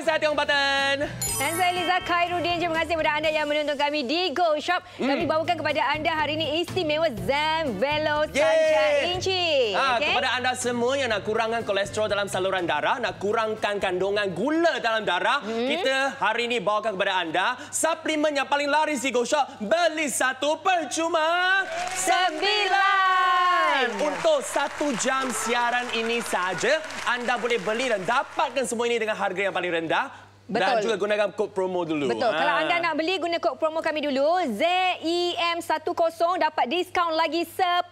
Hai, saya Tiong Batan. Dan saya Liza Khairuddin. Terima kasih kepada anda yang menonton kami di Go Shop. Kami bawakan kepada anda hari ini istimewa Zenvelo Sanca Inci. Kepada anda semua yang nak kurangkan kolesterol dalam saluran darah, nak kurangkan kandungan gula dalam darah, kita hari ini bawakan kepada anda suplemen yang paling laris di Go Shop. Beli satu percuma 9. Untuk 1 jam siaran ini saja, anda boleh beli dan dapatkan semua ini dengan harga yang paling rendah. Betul. Dan juga gunakan kod promo dulu. Betul. Kalau anda nak beli, guna kod promo kami dulu. ZEM10 dapat diskaun lagi 10%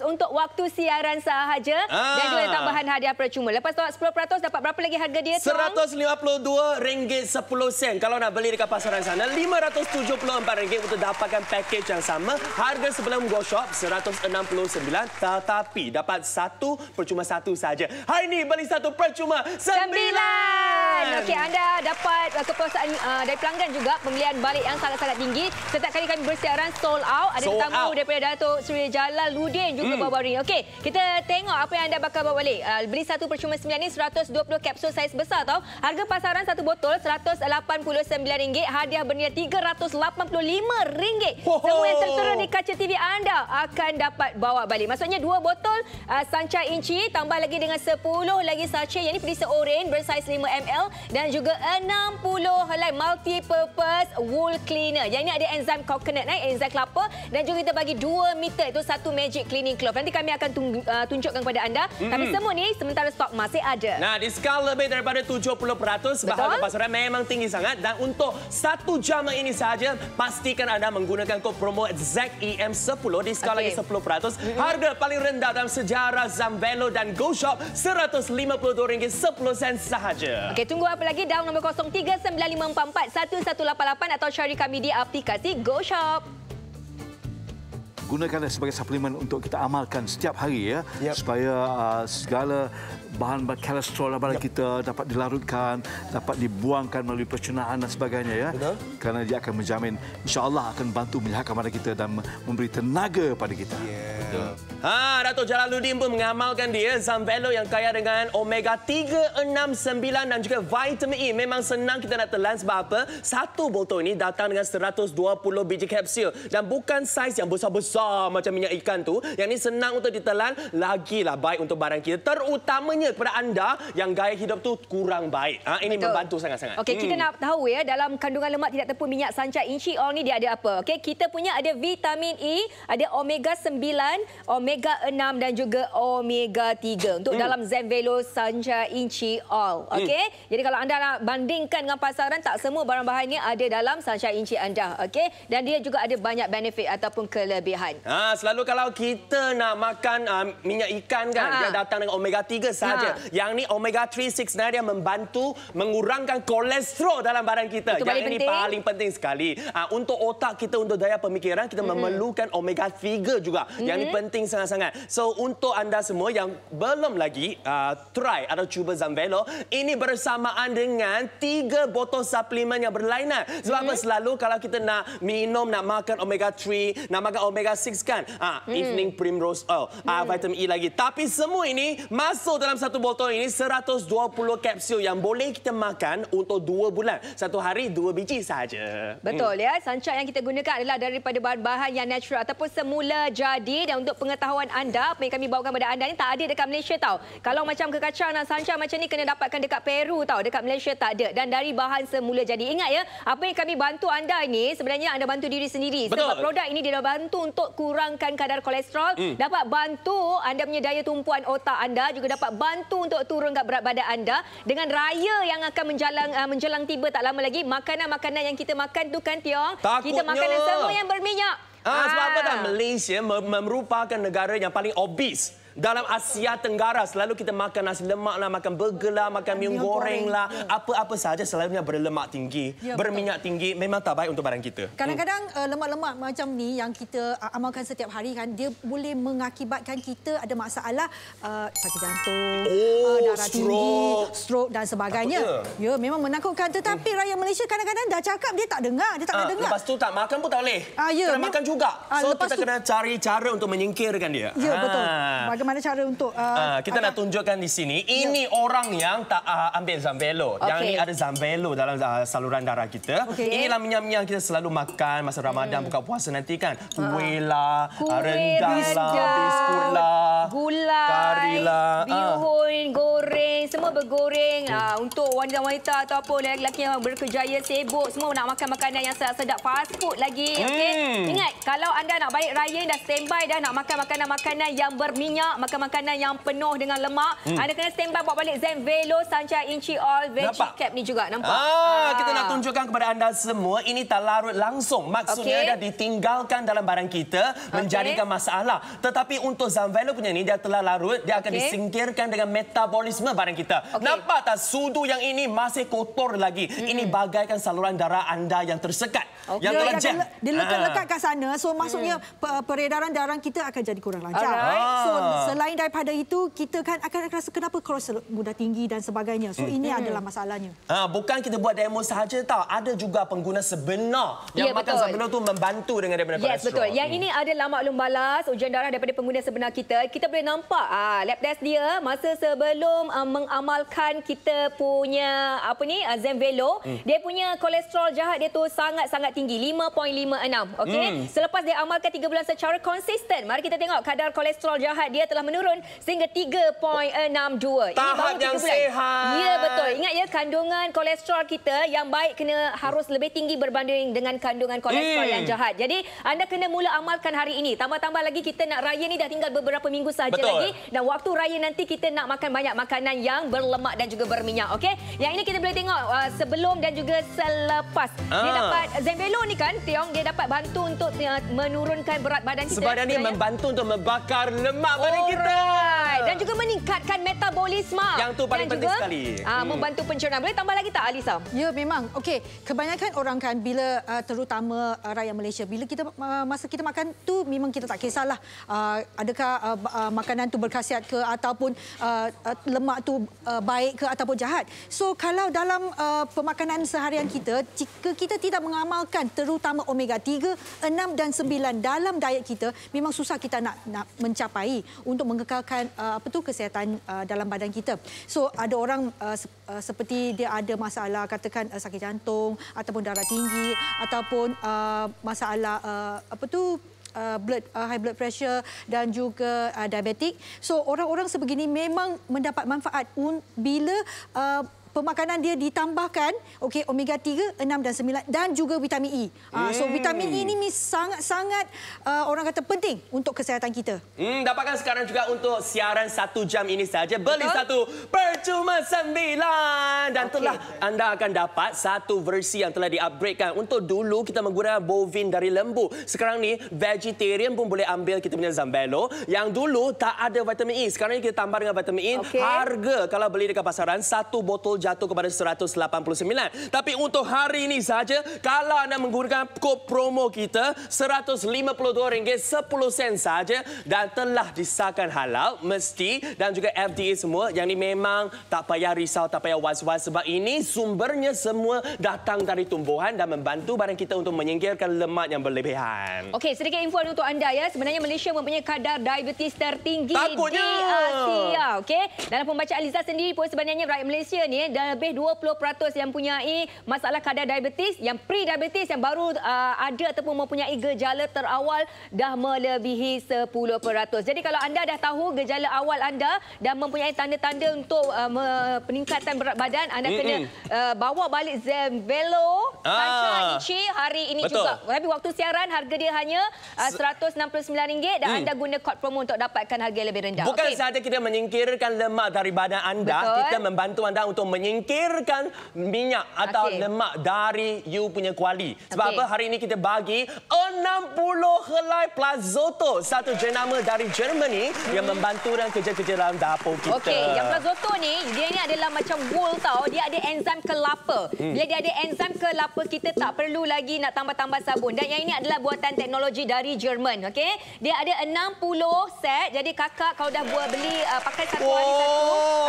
untuk waktu siaran sahaja. Dan juga tambahan hadiah percuma. Lepas tu 10% dapat berapa lagi harga dia? RM152.10. Kalau nak beli dekat pasaran sana, RM574 untuk dapatkan package yang sama. Harga sebelum Go Shop RM169. Tetapi dapat 1 percuma 1 saja. Hari ini beli 1 percuma 9. Okey, anda dapat kepuasan dari pelanggan juga, pembelian balik yang sangat-sangat tinggi. Setiap kali kami bersiaran sold out. Ada tetamu daripada Datuk Seri Jalaluddin juga bawa-bawa ini. Okey, kita tengok apa yang anda bakal bawa balik. Beli 1 percuma 9 ni 120 kapsul saiz besar tau. Harga pasaran satu botol RM189. Hadiah bernilai RM385. Semua yang tertera di kaca TV anda akan dapat bawa balik. Maksudnya 2 botol Sanca Inci tambah lagi dengan 10 lagi sachet yang ini pelisa oren bersaiz 5ml dan juga 60 helai multi-purpose wool cleaner. Yang ini ada enzim coconut, enzim kelapa, dan juga kita bagi 2 meter itu satu magic cleaning cloth. Nanti kami akan tunjukkan kepada anda. Tapi semua ni sementara stok masih ada. Nah, diskaun lebih daripada 70%. Bahagian pasaran memang tinggi sangat. Dan untuk 1 jam ini saja, pastikan anda menggunakan kod promo ZEM10. Diskaun lagi 10%. Harga paling rendah dalam sejarah Zenvelo dan Go Shop RM152.10 sahaja. Okey, tunggu apa lagi? Down nombor 0395441188 atau cari kami di aplikasi Go Shop. Gunakanlah sebagai suplemen untuk kita amalkan setiap hari ya, supaya segala bahan kolesterol dalam kita dapat dilarutkan, dapat dibuangkan melalui pencernaan dan sebagainya ya. Kerana dia akan menjamin, insya-Allah akan bantu menyihatkan badan kita dan memberi tenaga pada kita. Datuk Jalaluddin pun mengamalkan dia Zenvelo yang kaya dengan omega 3, 6, 9 dan juga vitamin E. Memang senang kita nak telan sebab apa? Satu botol ini datang dengan 120 biji kapsul dan bukan saiz yang besar-besar macam minyak ikan tu. Yang ini senang untuk ditelan, lagilah baik untuk badan kita, terutamanya kepada anda yang gaya hidup tu kurang baik. Ini membantu sangat-sangat. Okey, kita nak tahu ya, dalam kandungan lemak tidak tepung minyak Sanca Inci All ni dia ada apa? Okey, kita punya ada vitamin E, ada omega 9, omega 6 dan juga omega 3 untuk dalam Zenvelo Sanca Inci All. Okey, jadi kalau anda nak bandingkan dengan pasaran, tak semua barang-bahannya ada dalam Sanca Inci anda. Okey, dan dia juga ada banyak benefit ataupun kelebihan. Selalu kalau kita nak makan minyak ikan kan, dia datang dengan omega 3 saja. Yang ni omega 3, 6, 9 dia membantu mengurangkan kolesterol dalam badan kita. Itu yang ini paling penting sekali. Untuk otak kita, untuk daya pemikiran, kita memerlukan omega 3 juga. Yang ini penting sangat-sangat. So untuk anda semua yang belum lagi try atau cuba Zenvelo, ini bersamaan dengan 3 botol suplemen yang berlainan. Sebab apa? Selalu kalau kita nak minum, nak makan omega 3, nak makan omega 6 kan, evening primrose oil, vitamin E lagi. Tapi semua ini masuk dalam satu botol ini 120 kapsul yang boleh kita makan untuk 2 bulan. Satu hari 2 biji sahaja. Betul ya. Sanca yang kita gunakan adalah daripada bahan-bahan yang natural ataupun semula jadi. Dan untuk pengetahuan anda, apa yang kami bawakan kepada anda ni tak ada dekat Malaysia tau. Kalau macam kekacauan Sanca macam ni kena dapatkan dekat Peru tau. Dekat Malaysia tak ada. Dan dari bahan semula jadi. Ingat ya, apa yang kami bantu anda ini sebenarnya anda bantu diri sendiri. Sebab produk ini dia dah bantu untuk kurangkan kadar kolesterol, dapat bantu anda punya daya tumpuan otak anda, juga dapat bantu untuk turunkan berat badan anda. Dengan raya yang akan menjelang tiba tak lama lagi, makanan-makanan yang kita makan tu kan Tiong, kita makan semua yang berminyak. Sebab apa tak? Malaysia merupakan negara yang paling obes dalam Asia Tenggara. Selalu kita makan nasi lemak lah, makan burger lah, makan minyak goreng lah, apa-apa saja selalunya berlemak tinggi, berminyak tinggi. Memang tak baik untuk badan kita. Kadang-kadang lemak-lemak macam ni yang kita amalkan setiap hari kan, dia boleh mengakibatkan kita ada masalah sakit jantung, darah tinggi, stroke dan sebagainya. Ya, memang menakutkan. Tetapi rakyat Malaysia kadang-kadang dah cakap dia tak dengar, dia tak nak dengar. Lepas tu tak makan pun tak boleh. Kena makan juga. So kita kena cari cara untuk menyingkirkan dia. Ya, betul. bagaimana cara untuk... kita nak tunjukkan di sini. Ini orang yang tak ambil Zambelo. Yang ni ada Zambelo dalam saluran darah kita. Inilah minyak-minyak kita selalu makan masa Ramadan buka puasa nanti kan. Kuih lah, rendang lah, biskut lah, gulai, kari lah, bihun, goreng, semua bergoreng. Untuk wanita-wanita ataupun lelaki yang berkejaya sibuk, semua nak makan makanan yang sedap, fast food lagi. Ingat, kalau anda nak baik raya dah standby dah nak makan makanan-makanan yang berminyak, makan makanan yang penuh dengan lemak, anda kena standby bawa balik Zambelo, Sancha Inchi Oil, Veggie Cap ni juga. Nampak? Kita nak tunjukkan kepada anda semua, ini tak larut langsung. Maksudnya dah ditinggalkan dalam barang kita, menjadikan masalah. Tetapi untuk Zambelo punya ni, dia telah larut, dia akan disingkirkan dengan metabolisme barang kita. Nampak tak sudu yang ini masih kotor lagi. Ini bagaikan saluran darah anda yang tersekat. Yang telah jam. Dia lekat-lekat kat sana. So maksudnya peredaran darah kita akan jadi kurang lancar. So selain daripada itu, kita kan akan rasa kenapa kolesterol mudah tinggi dan sebagainya. So ini adalah masalahnya. Bukan kita buat demo sahaja tau. Ada juga pengguna sebenar yang makan Zambelo tu membantu dengan daripada kolesterol. Betul. Yang ini adalah maklum balas ujian darah daripada pengguna sebenar kita. Kita boleh nampak lab test dia masa sebelum mengamalkan kita punya Zambelo, dia punya kolesterol jahat dia tu sangat-sangat tinggi, 5.56. Okey. Selepas dia amalkan 3 bulan secara konsisten, mari kita tengok kadar kolesterol jahat dia telah menurun sehingga 3.62. Tahap yang sihat. Ya, betul. Ingat ya, kandungan kolesterol kita yang baik harus lebih tinggi berbanding dengan kandungan kolesterol yang jahat. Jadi, anda kena mula amalkan hari ini. Tambah-tambah lagi kita nak raya ni dah tinggal beberapa minggu sahaja lagi, dan waktu raya nanti kita nak makan banyak makanan yang berlemak dan juga berminyak. Okey. Yang ini kita boleh tengok sebelum dan juga selepas. Dia dapat Zambelo ni kan, Tiong, dia dapat bantu untuk menurunkan berat badan kita. Sebab dia ni membantu untuk membakar lemak badan kita. Dan juga meningkatkan metabolisme. Yang tu paling penting sekali. Membantu pencernaan. Boleh tambah lagi tak, Alisa? Ya, memang. Okey, kebanyakan orang kan bila terutama rakyat Malaysia, bila kita masa kita makan tu memang kita tak kisahlah adakah makanan tu berkhasiat ke ataupun lemak tu baik ke ataupun jahat. So kalau dalam pemakanan seharian kita, jika kita tidak mengamalkan terutama omega 3, 6 dan 9 dalam diet kita, memang susah kita nak mencapai untuk mengekalkan kesihatan dalam badan kita. So ada orang seperti dia ada masalah katakan sakit jantung ataupun darah tinggi ataupun masalah high blood pressure dan juga diabetik. So orang-orang sebegini memang mendapat manfaat bila pemakanan dia ditambahkan omega 3, 6 dan 9 dan juga vitamin E. So vitamin E ini sangat-sangat orang kata penting untuk kesihatan kita. Dapatkan sekarang juga untuk siaran 1 jam ini saja. Beli satu percuma 9 dan telah anda akan dapat satu versi yang telah di-upgradekan. Untuk dulu kita menggunakan bovin dari lembu. Sekarang ni vegetarian pun boleh ambil kita punya Zambelo. Yang dulu tak ada vitamin E. Sekarang ni kita tambah dengan vitamin E. Harga kalau beli dekat pasaran satu botol jatuh kepada 189. Tapi untuk hari ini saja, kalau anda menggunakan kod promo kita RM152.10 saja dan telah disahkan halal, mesti, dan juga FDA semua, yang ni memang tak payah risau, tak payah was-was sebab ini sumbernya semua datang dari tumbuhan dan membantu badan kita untuk menyingkirkan lemak yang berlebihan. Okey, sedikit info untuk anda ya. Sebenarnya Malaysia mempunyai kadar diabetes tertinggi Takutnya di Asia. Okey, dalam pembacaan Liza sendiri pun sebenarnya rakyat Malaysia ni dah lebih 20% yang mempunyai masalah kadar diabetes, yang pre-diabetes yang baru ada ataupun mempunyai gejala terawal dah melebihi 10%. Jadi kalau anda dah tahu gejala awal anda dan mempunyai tanda-tanda untuk peningkatan berat badan, anda kena bawa balik Zambelo Sancha Inchi hari ini juga. Tapi waktu siaran harga dia hanya RM169 dan anda guna kod promo untuk dapatkan harga yang lebih rendah. Bukan sahaja kita menyingkirkan lemak dari badan anda, kita membantu anda untuk menyingkirkan minyak atau lemak dari you punya kuali. Sebab apa? Hari ini kita bagi 60 helai Plazoto, satu jenama dari Germany yang membantu dalam kerja-kerja dalam dapur kita. Okey, yang Plazoto ni, dia ni adalah macam wool tau. Dia ada enzim kelapa. Bila dia ada enzim kelapa, kita tak perlu lagi nak tambah-tambah sabun. Dan yang ini adalah buatan teknologi dari Jerman. Okey, dia ada 60 set. Jadi kakak kalau dah beli pakai satu hari satu,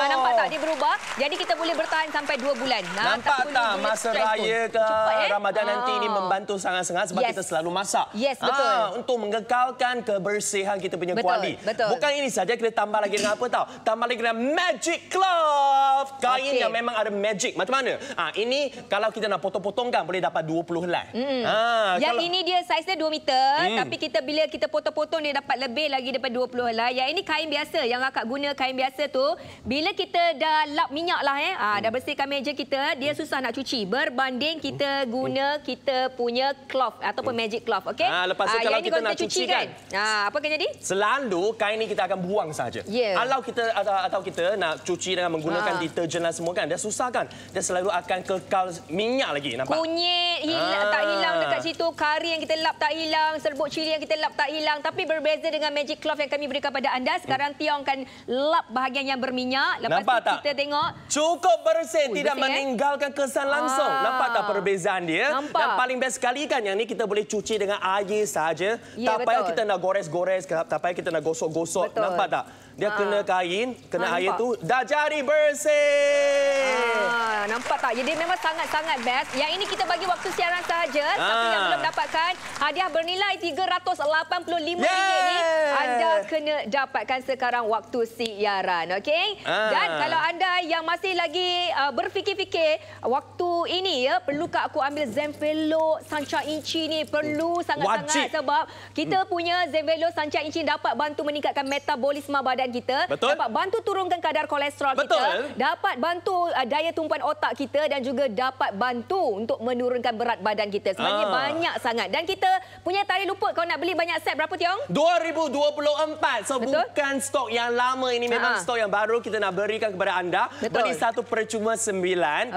nampak tak dia berubah? Jadi kita boleh bertahan sampai 2 bulan. Nampak tak masa raya ke Ramadan nanti ini membantu sangat-sangat sebab kita selalu masak. Yes, betul. Untuk mengekalkan kebersihan kita punya kuali. Betul. Bukan ini saja, kita tambah lagi dengan apa tahu? Tambah lagi dengan magic cloth. Kain yang memang ada magic. Macam mana? Ini kalau kita nak potong-potongkan boleh dapat 20 helai. Yang ini dia saiz dia 2 meter, tapi bila kita potong-potong dia dapat lebih lagi daripada 20 helai. Yang ini kain biasa, yang akak guna kain biasa tu, bila kita dah lap minyak lah dah bersihkan meja kita, dia susah nak cuci berbanding kita guna kita punya cloth ataupun magic cloth, okey? Lepas tu kalau kita nak cuci kan, apa akan jadi? Selalu kain ni kita akan buang saja. Kalau kita atau kita nak cuci dengan menggunakan deterjen dan semua kan, dia susah kan? Dia selalu akan kekal minyak lagi, nampak? Kunyit tak hilang dekat situ, kari yang kita lap tak hilang, serbuk cili yang kita lap tak hilang. Tapi berbeza dengan magic cloth yang kami berikan pada anda, sekarang Tiong akan lap bahagian yang berminyak. Lepas nampak tu kita tengok cukup bersih, tidak meninggalkan kesan langsung. Nampak tak perbezaan dia? Nampak. Dan paling best sekali kan, yang ni kita boleh cuci dengan air saja. Tak payah kita nak gores-gores, tak payah kita nak gosok-gosok. Nampak tak? Dia kena kain, kena air tu, dah jadi bersih. Nampak tak? Jadi memang sangat-sangat best. Yang ini kita bagi waktu siaran sahaja. Siapa yang belum dapatkan hadiah bernilai RM385 ni, anda kena dapatkan sekarang waktu siaran. Okey? Dan kalau anda yang masih lagi berfikir-fikir, waktu ini perlukah aku ambil Zenvelo Sanca Inci ni? Perlu sangat-sangat sebab kita punya Zenvelo Sanca Inci dapat bantu meningkatkan metabolisme badan kita, dapat bantu turunkan kadar kolesterol kita, dapat bantu daya tumpuan otak kita dan juga dapat bantu untuk menurunkan berat badan kita. Sebenarnya banyak sangat. Dan kita punya tarikh luput, kalau nak beli banyak set berapa Tiong? 2024. So bukan stok yang lama ini, memang stok yang baru kita nak berikan kepada anda. Beli satu percuma 9,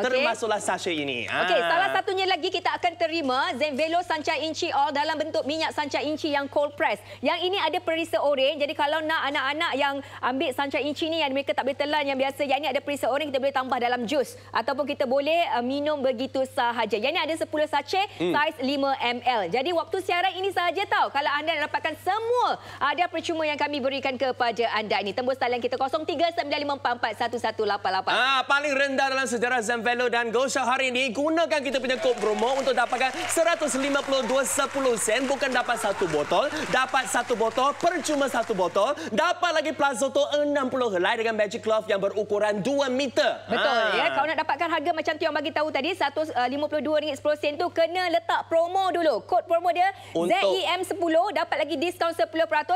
termasuklah sachet ini. Okey, salah satunya lagi kita akan terima Zenvelo Sanca Inci All dalam bentuk minyak Sanca Inci yang cold press. Yang ini ada perisa oren. Jadi kalau nak anak-anak yang ambil Sanca Inci ni yang mereka tak boleh telan yang biasa, yang ini ada perisa oren, kita boleh tambah dalam jus ataupun kita boleh minum begitu sahaja. Yang ini ada 10 sachet saiz 5 ml. Jadi waktu siaran ini sahaja tahu kalau anda nak dapatkan semua hadiah percuma yang kami berikan kepada anda ini. Tembus talian kita 0395441188. Paling rendah dalam sejarah Zenvelo dan Go Show hari ini. Gunakan kita punya kod promo untuk dapatkan 152 10 sen. Bukan dapat satu botol, dapat satu botol, percuma satu botol, dapat lagi Plazoto 60 helai dengan magic cloth yang berukuran 2 meter. Betul ya. Kalau nak dapatkan harga macam Tiong bagi tahu tadi RM152.10 tu kena letak promo dulu. Kod promo dia ZEM10, dapat lagi diskaun 10%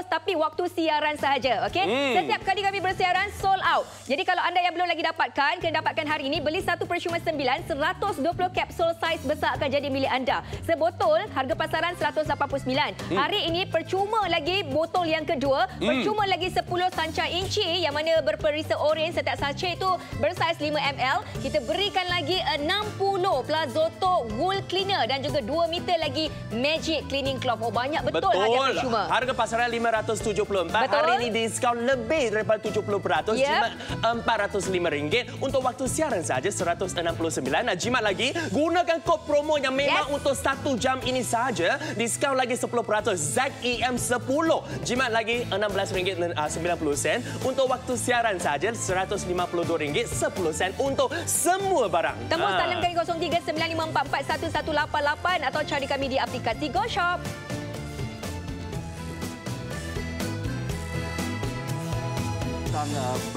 tapi waktu siaran sahaja. Okey? Setiap kali kami bersiaran sold out. Jadi kalau anda yang belum lagi dapatkan, kena dapatkan hari ini. Beli satu percuma 9, 120 kapsul saiz besar akan jadi milik anda. Sebotol harga pasaran 189. Hari ini percuma lagi botol yang kedua, percuma lagi 10 Sanca Inci yang mana berperisa oren, setiap sachet itu bersaiz 5 ml. Kita berikan lagi 60 Plazoto wool cleaner dan juga 2 meter lagi magic cleaning cloth. Oh, banyak betul hadiah percuma. Harga pasaran RM574. Hari ini diskaun lebih daripada 70%. Jimat RM405. Untuk waktu siaran saja RM169. Jimat lagi, gunakan kod promo yang memang untuk 1 jam ini saja. Diskaun lagi 10%. ZEM10. Jimat lagi RM16.90. Untuk waktu siaran saja RM152.10 untuk semua barang. Tembus talian kami 0395441188 atau cari kami di aplikasi Go Shop.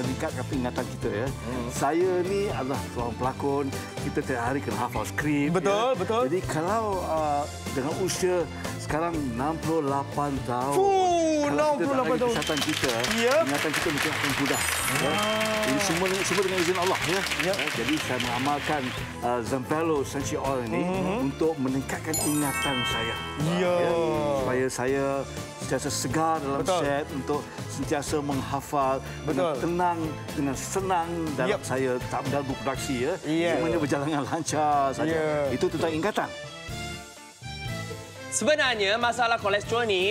Meningkatkan ingatan kita ya. Saya ni adalah seorang pelakon, kita tiap hari kena hafal skrip. Betul, ya. betul. Jadi kalau dengan usia sekarang 68 tahun. 68 tahun. Kesihatan kita, ingatan kita mungkin akan mudah. Ini semua dengan izin Allah ya. Jadi saya mengamalkan Zenvelo Sanca Oil ini untuk meningkatkan ingatan saya. Supaya saya sentiasa segar dalam set, untuk sentiasa menghafal dengan tenang, dengan senang dalam saya dalam berproduksi ya. Semuanya berjalan dengan lancar saja. Itu tentang ingatan. Sebenarnya masalah kolesterol ni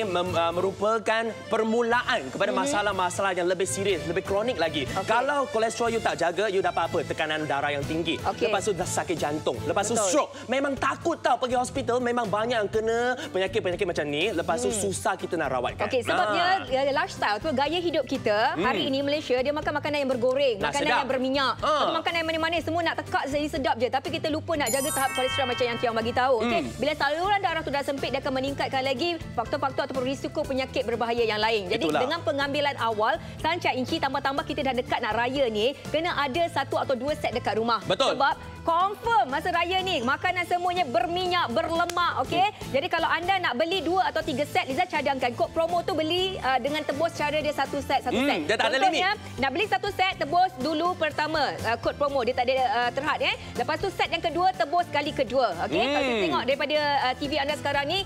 merupakan permulaan kepada masalah-masalah yang lebih serius, lebih kronik lagi. Kalau kolesterol you tak jaga, you dapat apa? Tekanan darah yang tinggi. Lepas tu sakit jantung. Lepas tu stroke. Memang takut tau pergi hospital. Memang banyak yang kena penyakit-penyakit macam ni. Lepas tu susah kita nak rawatkan. Sebabnya lifestyle tu, gaya hidup kita hari ini Malaysia, dia makan makanan yang bergoreng, makanan yang berminyak, makanan yang manis-manis, semua nak tekak jadi sedap je. Tapi kita lupa nak jaga tahap kolesterol macam yang Tiong bagi tahu. Bila saluran darah tu dah sempit, dia akan meningkatkan lagi faktor-faktor ataupun risiko penyakit berbahaya yang lain. Jadi dengan pengambilan awal Sancak Inci, tambah-tambah kita dah dekat nak raya ni, kena ada 1 atau 2 set dekat rumah. Betul. Sebab confirm masa raya ni makanan semuanya berminyak, berlemak, okey? Jadi kalau anda nak beli 2 atau 3 set, Liza cadangkan kod promo tu beli dengan tebus cara dia 1 set, 1 set. Dia tak ada limit. Nak beli 1 set, tebus dulu pertama kod promo, dia tak ada terhad Lepas tu set yang kedua tebus kali kedua. Okey? Kalau kita tengok daripada TV anda sekarang ni,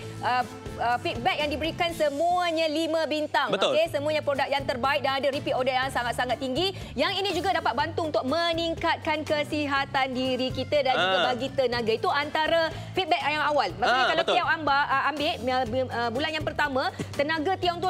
feedback yang diberikan semuanya 5 bintang. Okey, semuanya produk yang terbaik dan ada repeat order yang sangat-sangat tinggi. Yang ini juga dapat bantu untuk meningkatkan kesihatan diri kita dan juga bagi tenaga. Itu antara feedback yang awal. Maksudnya kalau Tiong ambil bulan yang pertama, tenaga Tiong tu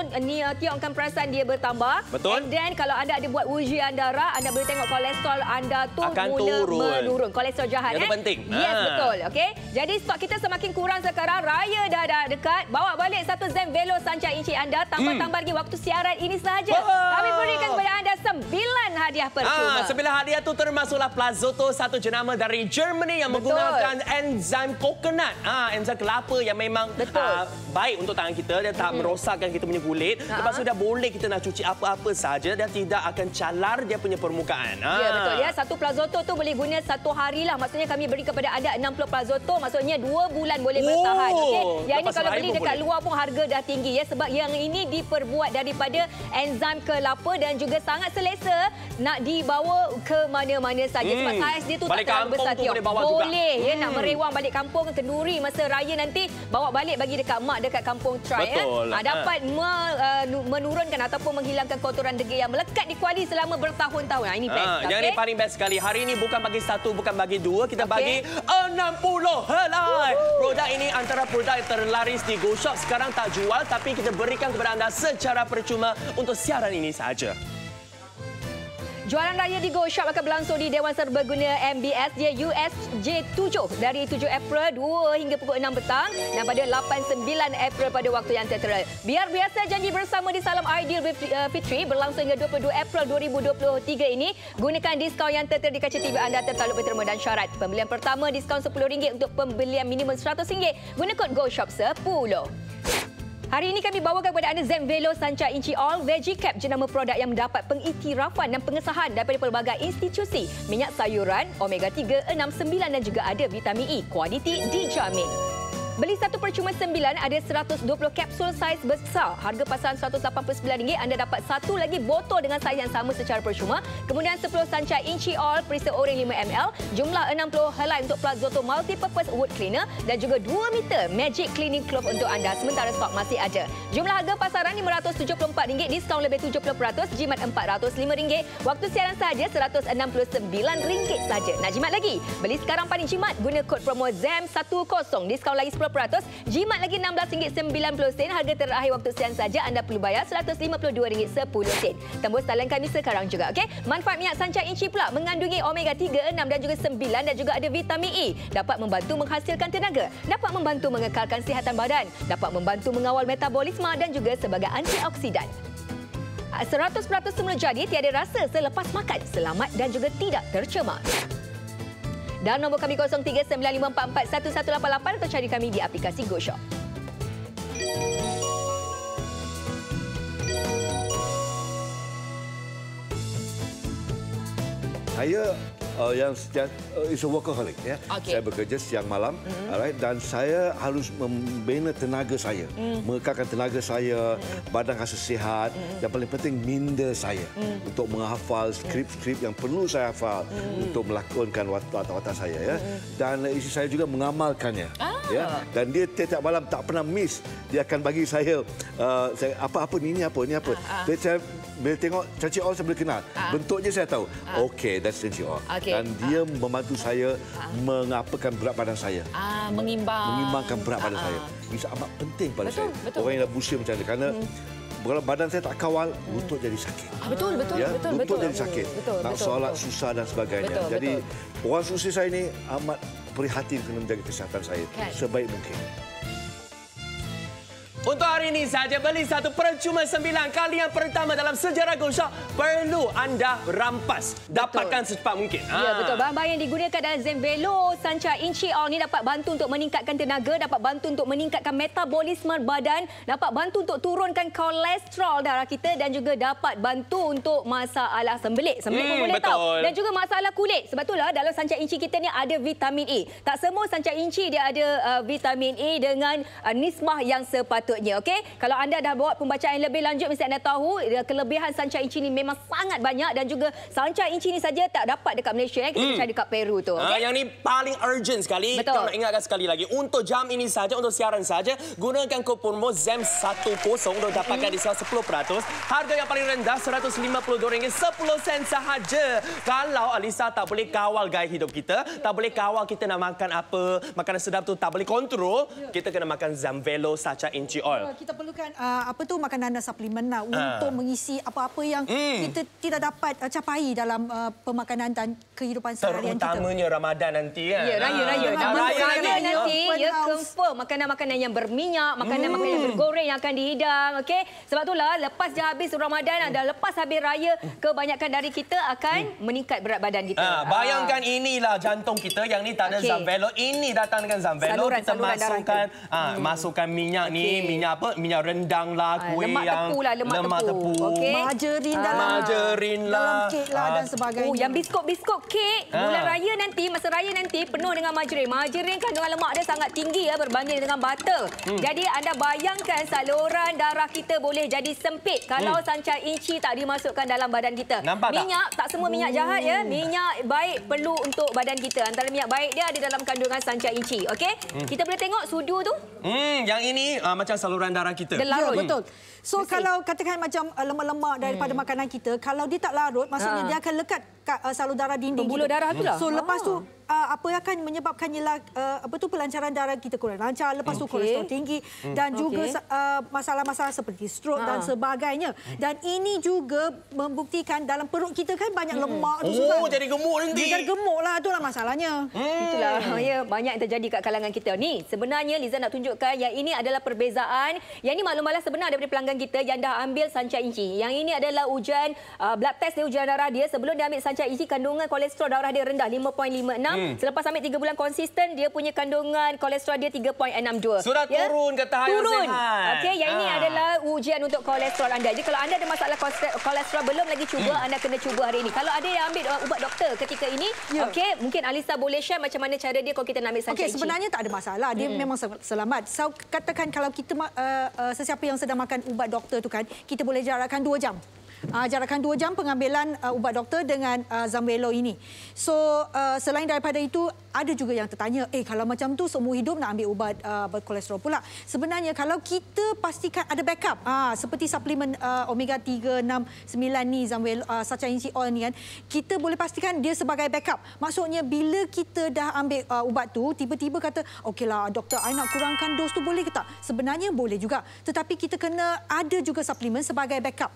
Tiong akan perasan dia bertambah. Betul. And then kalau anda ada buat ujian darah, anda boleh tengok kolesterol anda tu akan mula menurun. turun. Kolesterol jahat. Itu penting. Yes, betul. Okey. Jadi stok kita semakin kurang sekarang. Raya dah dekat. Bawa balik 1 Zen Velo Sancak Inci anda. Tambah-tambah lagi waktu siaran ini sahaja. Kami berikan kepada anda 9 hadiah percuma. 9 hadiah tu termasuklah Plazoto, satu jenama dari Germany yang menggunakan enzim coconut. Enzim kelapa yang memang baik untuk tangan kita. Dia tak merosakkan kita punya kulit. Lepas tu dah boleh kita nak cuci apa-apa saja dan tidak akan calar dia punya permukaan. Ya, betul ya. Satu Plazoto tu boleh guna 1 hari lah. Maksudnya kami beri kepada anda 60 Plazoto. Maksudnya 2 bulan boleh bertahan. Okey. Yang ini kalau beli dekat luar pun harga dah tinggi ya. Sebab yang ini diperbuat daripada enzim kelapa dan juga sangat selesa nak dibawa ke mana-mana saja. Sebab saiz dia tu tak terlalu besar. Boleh ya, nak merewang balik kampung, kenduri masa raya nanti bawa balik bagi dekat mak dekat kampung try. Betul. Dapat menurunkan ataupun menghilangkan kotoran degil yang melekat di kuali selama bertahun-tahun. Ini best. Yang ini paling best sekali. Hari ini bukan bagi 1, bukan bagi 2, kita bagi 60 helai. Produk ini antara produk yang terlaris di Go Shop. Sekarang tak jual tapi kita berikan kepada anda secara percuma untuk siaran ini sahaja. Jualan raya di Go Shop akan berlangsung di Dewan Serbaguna MBS USJ 7 dari 7 April 2 hingga pukul 6 petang dan pada 8-9 April pada waktu yang tertera. Biar biasa janji bersama di Salam Aidilfitri berlangsung hingga 22 April 2023 ini. Gunakan diskaun yang tertera di kaca TV anda tertaluk berterma dan syarat. Pembelian pertama diskaun RM10 untuk pembelian minimum RM100. Guna kod Go Shop 10. Hari ini kami bawakan kepada anda Zen Velo Sancak Inci All Veggie Cap, jenama produk yang mendapat pengiktirafan dan pengesahan daripada pelbagai institusi. Minyak sayuran, omega 3, 6, 9 dan juga ada vitamin E. Kualiti dijamin. Beli 1 percuma 9 ada 120 kapsul saiz besar. Harga pasaran RM189, anda dapat 1 lagi botol dengan saiz yang sama secara percuma. Kemudian 10 Sancak Inci All perisa oreng 5ml. Jumlah 60 helai untuk Plazoto Multi-Purpose Wood Cleaner dan juga 2 meter Magic Cleaning Cloth untuk anda. Sementara stok masih ada. Jumlah harga pasaran RM574, diskaun lebih 70%, jimat RM405. Waktu siaran sahaja RM169 saja. Nak jimat lagi? Beli sekarang paling jimat guna kod promo ZAM10, diskaun lagi 10%, jimat lagi RM16.90. Harga terakhir waktu siang saja anda perlu bayar RM152.10. Tembus talian kami sekarang juga. Okey. Manfaat minyak Sancak Inci pula mengandungi omega 3, 6 dan juga 9 dan juga ada vitamin E. Dapat membantu menghasilkan tenaga, dapat membantu mengekalkan sihat badan, dapat membantu mengawal metabolisme dan juga sebagai antioksidan. 100% semula jadi, tiada rasa selepas makan, selamat dan juga tidak tercemar. Dan nombor kami 0395441188 atau cari kami di aplikasi Go Shop. Saya yang is a workaholic ya. Saya bekerja siang malam, alright, dan saya harus membina tenaga saya, mengekalkan tenaga saya, badan rasa sihat, dan paling penting minda saya untuk menghafal skrip-skrip yang perlu saya hafal untuk melakonkan watak-watak saya ya. Dan isteri saya juga mengamalkannya. Ya, dan dia tiap malam tak pernah miss. Dia akan bagi saya apa-apa ni apa. Dia bila tengok Chanchi Oil saya boleh kenal. Bentuknya saya tahu. Okey, that's Chanchi Oil. Dan dia membantu saya mengapakan berat badan saya. Mengimbangkan berat badan saya. Ini amat penting pada saya. Orang yang dah berusia macam ni. Kerana kalau badan saya tak kawal, lutut jadi sakit. Betul. Lutut jadi sakit. Nak solat susah dan sebagainya. Jadi orang seusia saya ni amat prihatin kena menjaga kesihatan saya sebaik mungkin. Untuk hari ini saja beli satu percuma 9 kali yang pertama dalam sejarah Go Shop perlu anda rampas. Dapatkan secepat mungkin. Ya, betul. Bahan-bahan yang digunakan dalam Zenvelo Sancha Inchi Oil ni dapat bantu untuk meningkatkan tenaga, dapat bantu untuk meningkatkan metabolisme badan, dapat bantu untuk turunkan kolesterol darah kita dan juga dapat bantu untuk masalah sembelit. Sembelit pun boleh tahu. Dan juga masalah kulit. Sebab itulah dalam Sancha Inchi kita ni ada vitamin E. Tak semua Sancha Inchi dia ada vitamin E dengan nisbah yang sepatutnya. Okey, kalau anda dah buat pembacaan yang lebih lanjut mesti anda tahu kelebihan Sancha Inchi ni memang sangat banyak dan juga Sancha Inchi ni saja tak dapat dekat Malaysia kita cari dekat Peru tu. Okay? Yang ni paling urgent sekali. Betul. Kita nak ingatkan sekali lagi untuk jam ini saja, untuk siaran saja, gunakan kod promo ZEM10 untuk dapatkan diskaun 10%. Harga yang paling rendah RM152 10 sen sahaja. Kalau Alisa tak boleh kawal gaya hidup kita, tak boleh kawal kita nak makan apa, makanan sedap tu tak boleh kontrol, kita kena makan Zenvelo Sancha Inchi Oil. Kita perlukan makanan dan suplemen lah untuk mengisi apa-apa yang kita tidak dapat capai dalam pemakanan dan kehidupan seharian kita. Terutamanya Ramadan nanti kan. Ya, raya nanti ya confirm makanan-makanan yang berminyak, makanan-makanan yang bergoreng yang akan dihidang, okey. Sebab itulah lepas dah habis Ramadan dan lepas habis raya, kebanyakan dari kita akan meningkat berat badan kita. Bayangkan inilah jantung kita yang ni tak ada Zenvelo. Ini datang dengan Zenvelo, kita masukkan minyak ni, minyak apa? Minyak rendang lah, kuih lemak yang tepu lah, lemak tepu. Okay. Margarin dalam kek lah dan sebagainya. Yang biskut kek bulan raya nanti, masa raya nanti penuh dengan margarin. Margarin kandungan lemak dia sangat tinggi berbanding dengan butter. Jadi anda bayangkan saluran darah kita boleh jadi sempit kalau Sancha Inchi tak dimasukkan dalam badan kita. Nampak minyak tak semua minyak jahat ya. Minyak baik perlu untuk badan kita. Antara minyak baik dia ada dalam kandungan Sancha Inchi. Okey? Kita boleh tengok sudu tu. Yang ini macam saluran darah kita. Larut. Ya, betul. So kalau katakan macam lemak-lemak daripada makanan kita, kalau dia tak larut, maksudnya dia akan lekat kat salur darah dinding. Pembuluh darah tu lah. So lepas tu apa yang akan menyebabkan ialah pelancaran darah kita kurang lancar, lepas tu kolesterol tinggi dan juga masalah-masalah seperti stroke dan sebagainya. Dan ini juga membuktikan dalam perut kita kan banyak lemak tu. Jadi gemuk nanti. Dia jadi gemuk lah, itulah masalahnya. Itulah ya, banyak yang terjadi kat kalangan kita ni. Sebenarnya Liza nak tunjukkan yang ini adalah perbezaan. Yang ini maklum-maklum sebenar daripada pelanggan kita yang dah ambil Sancha Inchi. Yang ini adalah ujian blood test dia, ujian darah dia. Sebelum dia ambil Sancha Inchi, kandungan kolesterol darah dia rendah 5.56. Selepas ambil 3 bulan konsisten, dia punya kandungan kolesterol dia 3.62. Sudah turun ke tahap yang sehat. Okey, yang ini adalah ujian untuk kolesterol anda. Jadi kalau anda ada masalah kolesterol belum lagi cuba, anda kena cuba hari ini. Kalau ada yang ambil ubat doktor ketika ini, okey, mungkin Alisa boleh share macam mana cara dia kalau kita nak ambil Sancha Inchi. Sebenarnya tak ada masalah. Dia memang selamat. So, katakan kalau kita sesiapa yang sedang makan ubat doktor tu kan, kita boleh jarakkan 2 jam. Jarakkan 2 jam pengambilan ubat doktor dengan Zenvelo ini. So, selain daripada itu, ada juga yang tertanya, kalau macam tu seumur hidup nak ambil ubat berkolesterol pula. Sebenarnya kalau kita pastikan ada backup, seperti suplemen omega 3, 6, 9 ni, Zenvelo, Sancha Inchi Oil ni kan, kita boleh pastikan dia sebagai backup. Maksudnya bila kita dah ambil ubat tu, tiba-tiba kata, okeylah doktor, I nak kurangkan dos tu boleh ke tak? Sebenarnya boleh juga. Tetapi kita kena ada juga suplemen sebagai backup.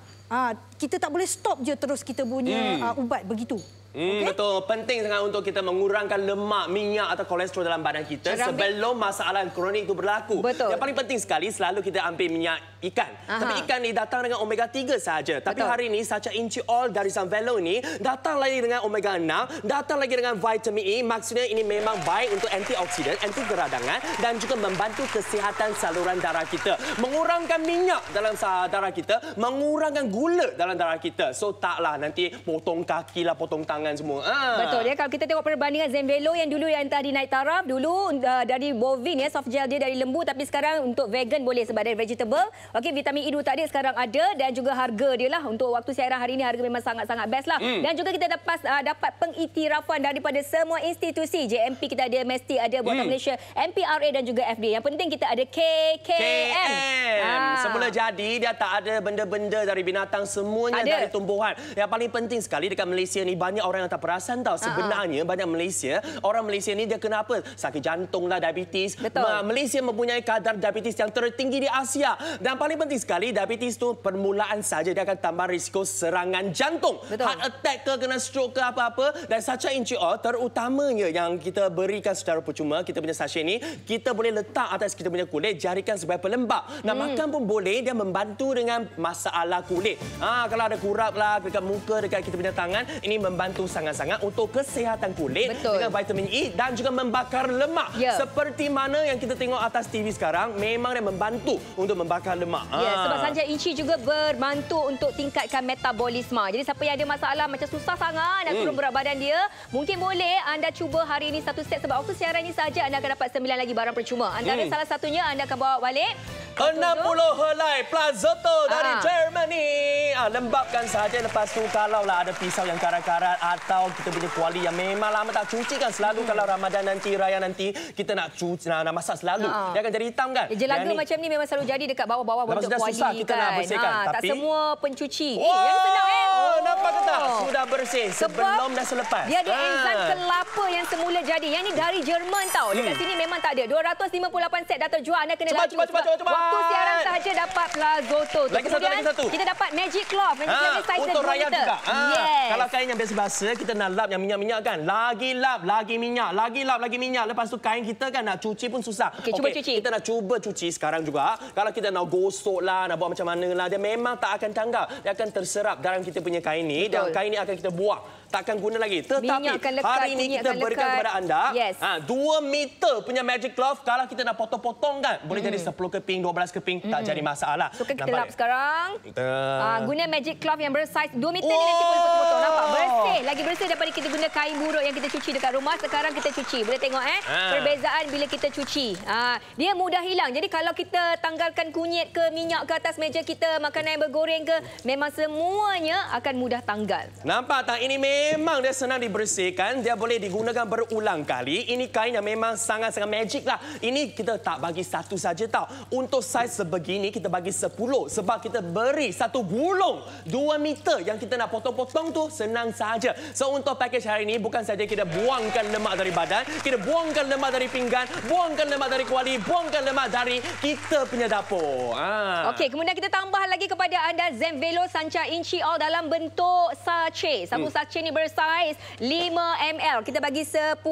Kita tak boleh stop je terus kita punya ubat begitu. Okay? Betul. Penting sangat untuk kita mengurangkan lemak, minyak atau kolesterol dalam badan kita sebelum masalah kronik itu berlaku. Betul. Yang paling penting sekali, selalu kita ambil minyak ikan. Tapi ikan ni datang dengan omega 3 saja. Tapi hari ini Sancha Inchi Oil dari Zenvelo ini datang lagi dengan omega 6, datang lagi dengan vitamin E. Maksudnya ini memang baik untuk antioksidan, anti peradangan dan juga membantu kesihatan saluran darah kita. Mengurangkan minyak dalam darah kita, mengurangkan gula dalam darah kita. So taklah nanti potong kaki lah, potong tangan tangan semua. Betul ya. Kalau kita tengok perbandingan Zenvelo yang dulu yang tadi naik taraf, dulu dari bovine ya, soft gel dia dari lembu, tapi sekarang untuk vegan boleh sebab dari vegetable. Okey, vitamin E dulu tak ada, sekarang ada, dan juga harga dia lah untuk waktu siaran hari ini harga memang sangat-sangat best lah. Dan juga kita dapat pengiktirafan daripada semua institusi. JMP kita ada, Mesti ada, Buatan Malaysia, MPRA dan juga FDA. Yang penting kita ada KKM. Semula jadi dia tak ada benda-benda dari binatang, semuanya dari tumbuhan. Yang paling penting sekali dekat Malaysia ni banyak orang yang tak perasan tahu. Sebenarnya banyak orang Malaysia ni dia kena apa? Sakit jantung lah, diabetes. Malaysia mempunyai kadar diabetes yang tertinggi di Asia. Dan paling penting sekali, diabetes tu permulaan saja dia akan tambah risiko serangan jantung. Heart attack ke, kena stroke ke apa-apa. Dan Sacha Inchi Oil terutamanya yang kita berikan secara percuma, kita punya sachet ni, kita boleh letak atas kita punya kulit, jadikan sebagai pelembab. Nak makan pun boleh, dia membantu dengan masalah kulit. Kalau ada kurap lah dekat muka, dekat kita punya tangan, ini membantu sangat-sangat untuk kesihatan kulit dengan vitamin E dan juga membakar lemak. Seperti mana yang kita tengok atas TV sekarang, memang dia membantu untuk membakar lemak. Sebab Sacha Inchi juga berbantu untuk tingkatkan metabolisme. Jadi siapa yang ada masalah macam susah sangat nak turun berat badan dia, mungkin boleh anda cuba hari ini satu set, sebab waktu siaran ini saja anda akan dapat 9 lagi barang percuma. Antara salah satunya anda akan bawa balik 60 helai Plazoto dari Germany. Lembabkan saja. Lepas tu kalau lah ada pisau yang karat-karat atau kita punya kuali yang memang lama tak cuci kan, selalu kalau Ramadan nanti, raya nanti, kita nak cuci, nak masak selalu, dia akan jadi hitam kan. Jelaga macam ni memang selalu jadi dekat bawah-bawah bentuk kuali susah kita nak bersihkan. Tak tapi semua pencuci. Yang senang nampak ke tak? Sudah bersih sebelum dan selepas. Dia ada enzim kelapa yang semula jadi. Yang ni dari Jerman tau. Dekat sini memang tak ada. 258 set dah terjual. Anda kena laju. Cepat. Waktu siaran sahaja dapat Plazoto. Lagi satu. Kita dapat Magic Cloth. Magic Cloth ni size untuk 2 rayap meter. juga. Kalau kain yang biasa-biasa, kita nak lap yang minyak-minyak kan. Lagi lap, lagi minyak. Lagi lap, lagi minyak. Lepas tu kain kita kan nak cuci pun susah. Cuba cuci. Kita nak cuba cuci sekarang juga. Kalau kita nak gosok lah, nak buat macam mana lah, dia memang tak akan tanggal. Dia akan terserap dalam kita punya kain ni. Dan kain ni akan kita buang. Takkan guna lagi. Tetapi hari ini kita berikan kepada anda 2 meter punya Magic Cloth. Kalau kita nak potong-potong kan, boleh jadi 10 keping, 12 keping, tak jadi masalah. So kita lap sekarang. Guna Magic Cloth yang bersaiz 2 meter ni nanti boleh potong-potong. Nampak? Bersih. Lagi bersih daripada kita guna kain buruk yang kita cuci dekat rumah. Sekarang kita cuci. Boleh tengok perbezaan bila kita cuci. Dia mudah hilang. Jadi kalau kita tanggalkan kunyit ke minyak ke atas meja kita, makanan yang bergoreng ke, memang semuanya akan mudah tanggal. Nampak tak? Ini memang dia senang dibersihkan. Dia boleh digunakan berulang kali. Ini kain yang memang sangat-sangat magic lah. Ini kita tak bagi satu saja tau. Untuk saiz sebegini kita bagi 10. Sebab kita beri satu gulung 2 meter yang kita nak potong-potong tu senang saja. So untuk package hari ini bukan saja kita buangkan lemak dari badan, kita buangkan lemak dari pinggan, buangkan lemak dari kuali, buangkan lemak dari kita punya dapur. Okey, kemudian kita tambah lagi kepada anda Zenvelo Sacha Inchi Oil dalam bentuk sachet. Satu sachet ni bersaiz 5 ml. Kita bagi 10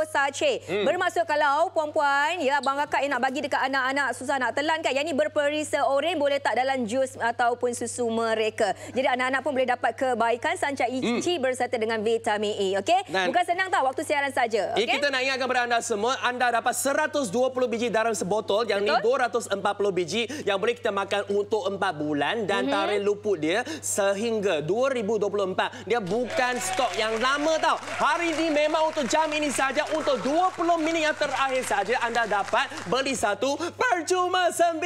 sachet. Bermaksud kalau puan-puan, ya abang kakak yang nak bagi dekat anak-anak susah nak telan kan, yang ni berperisa oren, boleh tak dalam jus ataupun susu mereka. Jadi anak-anak pun boleh dapat kebaikan Sacha Inchi berserta dengan vitamin E. Okey? Bukan senang tau waktu siaran saja. Okay? Kita nak ingatkan kepada anda semua, anda dapat 120 biji dalam sebotol, yang ni 240 biji yang boleh kita makan untuk 4 bulan dan tarikh luput dia sehingga 2024. Dia bukan stok yang lama tau. Hari ini memang untuk jam ini saja, untuk 20 minit yang terakhir saja anda dapat beli satu percuma 9.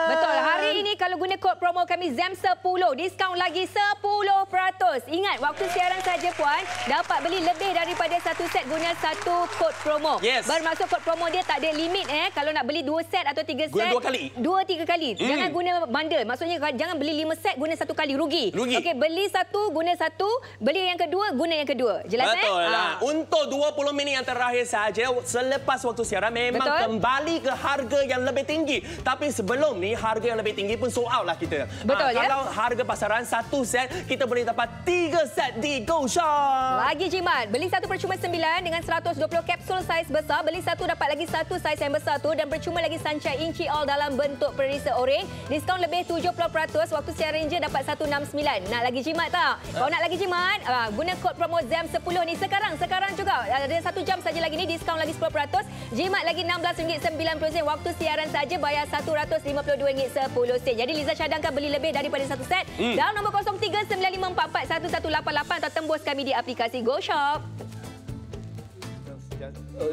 Betul. Hari ini kalau guna kod promo kami ZAM10, diskaun lagi 10%. Ingat, waktu siaran saja puan, dapat beli lebih daripada satu set guna satu kod promo. Bermaksud kod promo dia tak ada limit Kalau nak beli 2 set atau 3 set, guna 2 kali. 2-3 kali. Jangan guna bundle. Maksudnya jangan beli 5 set guna 1 kali, rugi. Okey, beli 1 guna 1, beli yang kedua guna yang kedua. Jelas betul lah. Untuk 20 minit yang terakhir saja selepas waktu siaran memang kembali ke harga yang lebih tinggi. Tapi sebelum ni harga yang lebih tinggi pun sold out lah kita. Betul ya. Kalau harga pasaran 1 set kita boleh dapat 3 set di Go Shop. Lagi jimat. Beli 1 percuma 9 dengan 120 kapsul saiz besar. Beli 1 dapat lagi 1 saiz yang besar tu, dan percuma lagi Sacha Inchi Oil dalam bentuk perisa oren. Diskaun lebih 70%. Waktu siaran je dapat 169. Nak lagi jimat tak? Kalau nak lagi jimat, guna guna kod promo ZAM10 ni sekarang juga ada 1 jam saja lagi ni, diskaun lagi 10%, jimat lagi RM16.90. Waktu siaran saja bayar RM152.10. Jadi Liza cadangkan beli lebih daripada satu set. Dalam nombor 0395441188 atau tembus kami di aplikasi GoShop.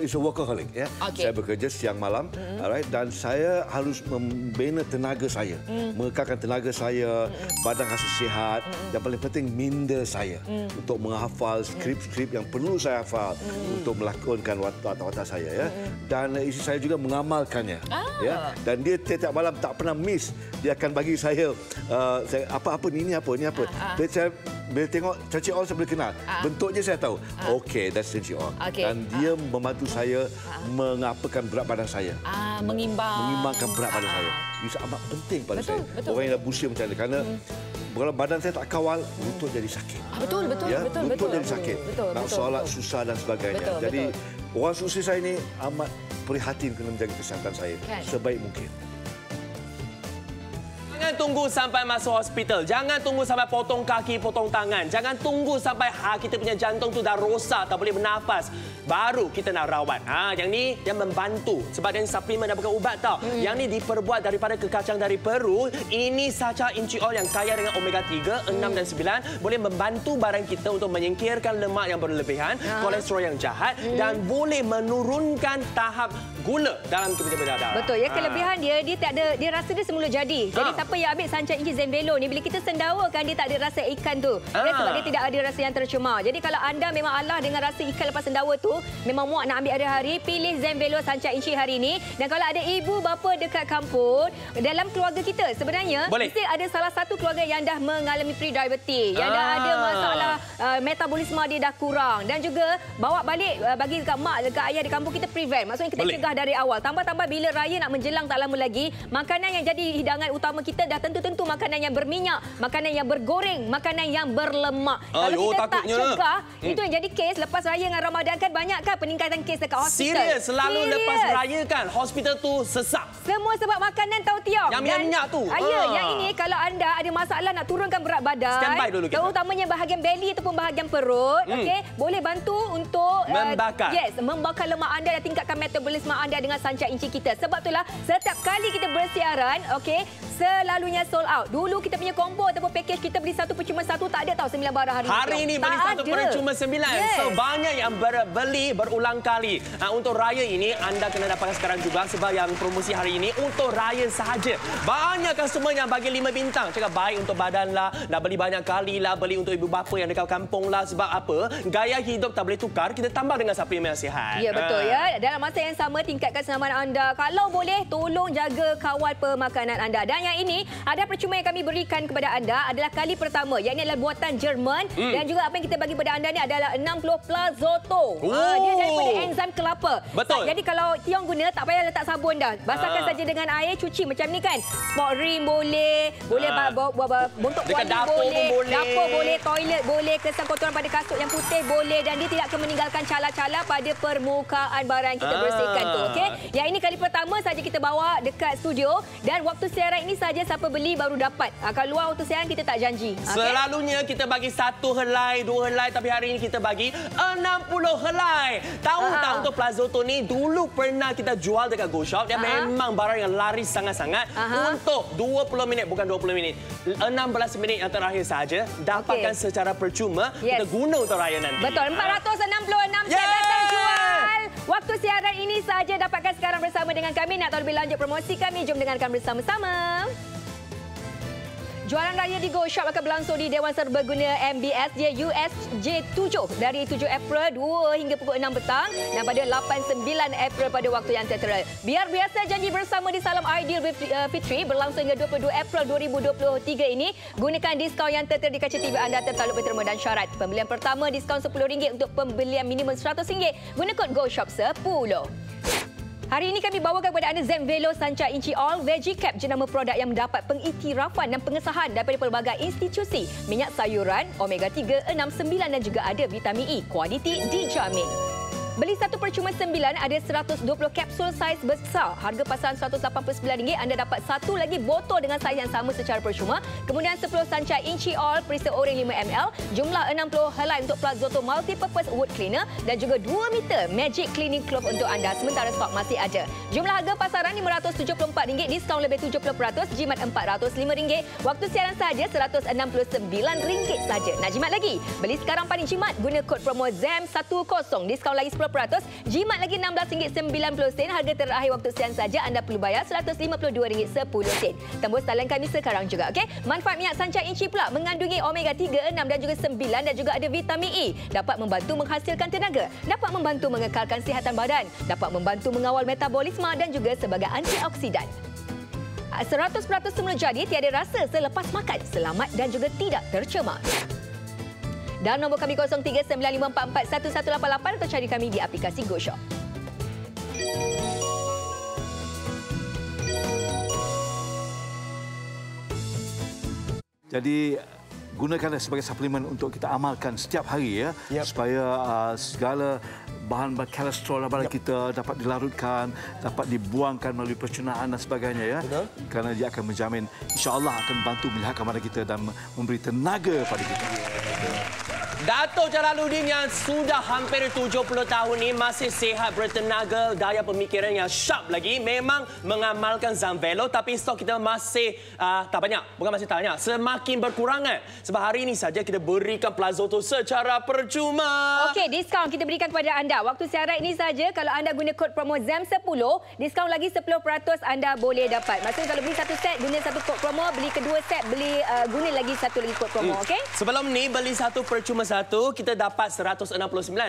It's a workaholic, ya. Saya bekerja siang malam, alright, dan saya harus membina tenaga saya, mengekalkan tenaga saya, badan rasa sihat, dan paling penting minda saya untuk menghafal skrip-skrip yang perlu saya hafal untuk melakonkan watak-watak saya, ya. Dan isteri saya juga mengamalkannya, ya. Dan dia tiap malam tak pernah miss. Dia akan bagi saya apa ni apa. Bila tengok Cik On saya boleh kenal. Bentuknya saya tahu. Okey, that's Cik On. Dan dia membantu saya mengapakan berat badan saya. Mengimbangkan berat badan saya. Itu amat penting pada saya. Orang yang dah berusia macam ni. Kerana kalau badan saya tak kawal, lutut jadi sakit. Betul. Lutut jadi sakit. Nak solat susah dan sebagainya. Jadi orang seusia saya ni amat prihatin kena menjaga kesihatan saya sebaik mungkin. Jangan tunggu sampai masuk hospital. Jangan tunggu sampai potong kaki, potong tangan. Jangan tunggu sampai kita punya jantung tu dah rosak, tak boleh bernafas. Baru kita nak rawat. Yang ni yang membantu. Sebab dia suplemen dan bukan ubat tau. Yang ni diperbuat daripada kekacang dari Peru. Ini sahaja inci oil yang kaya dengan omega 3, 6 dan 9. Boleh membantu badan kita untuk menyingkirkan lemak yang berlebihan, kolesterol yang jahat dan boleh menurunkan tahap gula dalam kita punya darah. Betul ya, kelebihan dia tak ada, dia rasa dia semula jadi. Jadi siapa yang ambil Sanca Inci Zenvelo ni, bila kita sendawakan dia tak ada rasa ikan tu. Sebab dia tidak ada rasa yang tercemar. Jadi kalau anda memang alah dengan rasa ikan lepas sendawa tu, memang muak nak ambil hari-hari, pilih Zenvelo Sanca Inci hari ini. Dan kalau ada ibu bapa dekat kampung, dalam keluarga kita sebenarnya mesti ada salah satu keluarga yang dah mengalami pre-diabetes, yang dah ada masalah metabolisme dia dah kurang, dan juga bawa balik bagi dekat mak, dekat ayah di kampung, kita prevent. Maksudnya kita cegah dari awal. Tambah-tambah bila raya nak menjelang tak lama lagi, makanan yang jadi hidangan utama kita dah tentu-tentu makanan yang berminyak, makanan yang bergoreng, makanan yang berlemak. Kalau kita tak cegah, itu yang jadi kes lepas raya dengan Ramadan kan, banyak kan peningkatan kes dekat hospital. Serius, selalu lepas raya kan hospital tu sesak. Semua sebab makanan tahu Tiong. Yang minyak tu. Yang ini kalau anda ada masalah nak turunkan berat badan, standby dulu kita. Terutamanya bahagian belly ataupun bahagian perut, okey, boleh bantu untuk membakar. Membakar lemak anda dan tingkatkan metabolisme anda dengan Sanca Inci kita. Sebab itulah setiap kali kita bersiaran, okey, selalunya sold out. Dulu kita punya combo ataupun package kita beli 1 percuma 1 tak ada tahu 9 barang hari ini. Hari ini beli 1 percuma 9. So banyak yang beli berulang kali. Untuk raya ini anda kena dapatkan sekarang juga, sebab yang promosi hari ini untuk raya sahaja. Banyak customer yang bagi 5 bintang. Cakap baik untuk badan lah, dah beli banyak kali lah, beli untuk ibu bapa yang dekat kampung lah. Sebab apa? Gaya hidup tak boleh tukar, kita tambah dengan suplemen yang sihat. Ya, betul ya. Dalam masa yang sama tingkatkan senaman anda. Kalau boleh tolong jaga kawal pemakanan anda. Dan yang ini ada percuma yang kami berikan kepada anda adalah kali pertama. Yang ini adalah buatan Jerman dan juga apa yang kita bagi kepada anda ni adalah 60 Plazoto. Dia daripada enzim kelapa. Betul. Jadi kalau Tiong guna tak payah letak sabun dah. Basahkan saja dengan air, cuci macam ni kan. Spot rim boleh, bontok kuali boleh, dapur boleh, toilet boleh, kesan kotoran pada kasut yang putih boleh, dan dia tidak akan meninggalkan cala-cala pada permukaan barang yang kita bersihkan tu. Okey. Yang ini kali pertama saja kita bawa dekat studio, dan waktu siaran ini saja siapa beli baru dapat. Kalau luar waktu siaran kita tak janji. Okay? Selalunya kita bagi 1 helai, 2 helai, tapi hari ini kita bagi 60 helai. Tahu tak untuk Plazoto ni dulu pernah kita jual dekat GoShop. Dia memang barang yang laris sangat-sangat. Untuk 20 minit, bukan 20 minit. 16 minit yang terakhir saja dapatkan secara percuma. Kita guna untuk raya nanti. Betul. 466 set dah terjual. Waktu siaran ini saja, dapatkan sekarang bersama dengan kami. Nak tahu lebih lanjut promosi kami, jom dengarkan bersama-sama. Jualan raya di GoShop akan berlangsung di Dewan Serbaguna MBSJ USJ 7 dari 7 April 2 hingga pukul 6 petang dan pada 8-9 April pada waktu yang tertera. Biar biasa janji bersama di Salam Aidil Fitri berlangsung hingga 22 April 2023 ini. Gunakan diskaun yang tertera di kaca TV anda tertaluk berterma dan syarat. Pembelian pertama diskaun RM10 untuk pembelian minimum RM100. Guna kod GoShop 10. Hari ini kami bawakan kepada anda Zenvelo Sanca Inci Oil Veggie Cap, jenama produk yang mendapat pengiktirafan dan pengesahan daripada pelbagai institusi. Minyak sayuran, omega 3, 6, 9 dan juga ada vitamin E. Kualiti dijamin. Beli satu percuma 9 ada 120 kapsul saiz besar. Harga pasaran RM189, anda dapat satu lagi botol dengan saiz yang sama secara percuma. Kemudian 10 sancai inci oil perisa oren 5ml, jumlah 60 helai untuk Plazoto multi-purpose wood cleaner dan juga 2 meter magic cleaning cloth untuk anda sementara stok masih ada. Jumlah harga pasaran RM574, diskaun lebih 70%, jimat RM405. Waktu siaran sahaja RM169 saja. Nak jimat lagi? Beli sekarang paling jimat guna kod promo ZAM10, diskaun lagi 10%, jimat lagi RM16.90. Harga terakhir waktu siaran saja anda perlu bayar RM152.10. Tembus talian kami sekarang juga, okey? Manfaat minyak sancai inci pula mengandungi omega 3, 6 dan juga 9 dan juga ada vitamin E. Dapat membantu menghasilkan tenaga, dapat membantu mengekalkan sihat badan, dapat membantu mengawal metabolisme dan juga sebagai antioksidan. 100% semula jadi, tiada rasa selepas makan, selamat dan juga tidak tercemar. Dan nombor kami 0395441188 atau cari kami di aplikasi GoShop. Jadi gunakanlah sebagai suplemen untuk kita amalkan setiap hari ya, supaya segala bahan kolesterol pada kita dapat dilarutkan, dapat dibuangkan melalui pencernaan dan sebagainya ya. Kerana dia akan menjamin, insya-Allah akan bantu menyihatkan badan kita dan memberi tenaga pada kita. Dato' Jalaluddin yang sudah hampir 70 tahun ini masih sihat, bertenaga, daya pemikiran yang sharp lagi. Memang mengamalkan Zamvelo tapi stok kita masih tak banyak. Bukan masih tak banyak, semakin berkurangan. Sebab hari ini saja kita berikan Plazoto secara percuma. Okey, diskaun kita berikan kepada anda. Waktu siaran ini saja kalau anda guna kod promo ZAM10, diskaun lagi 10% anda boleh dapat. Maksudnya kalau beli satu set guna satu kod promo, beli kedua set guna lagi satu lagi kod promo, okey? Sebelum ni beli satu percuma satu, kita dapat 169.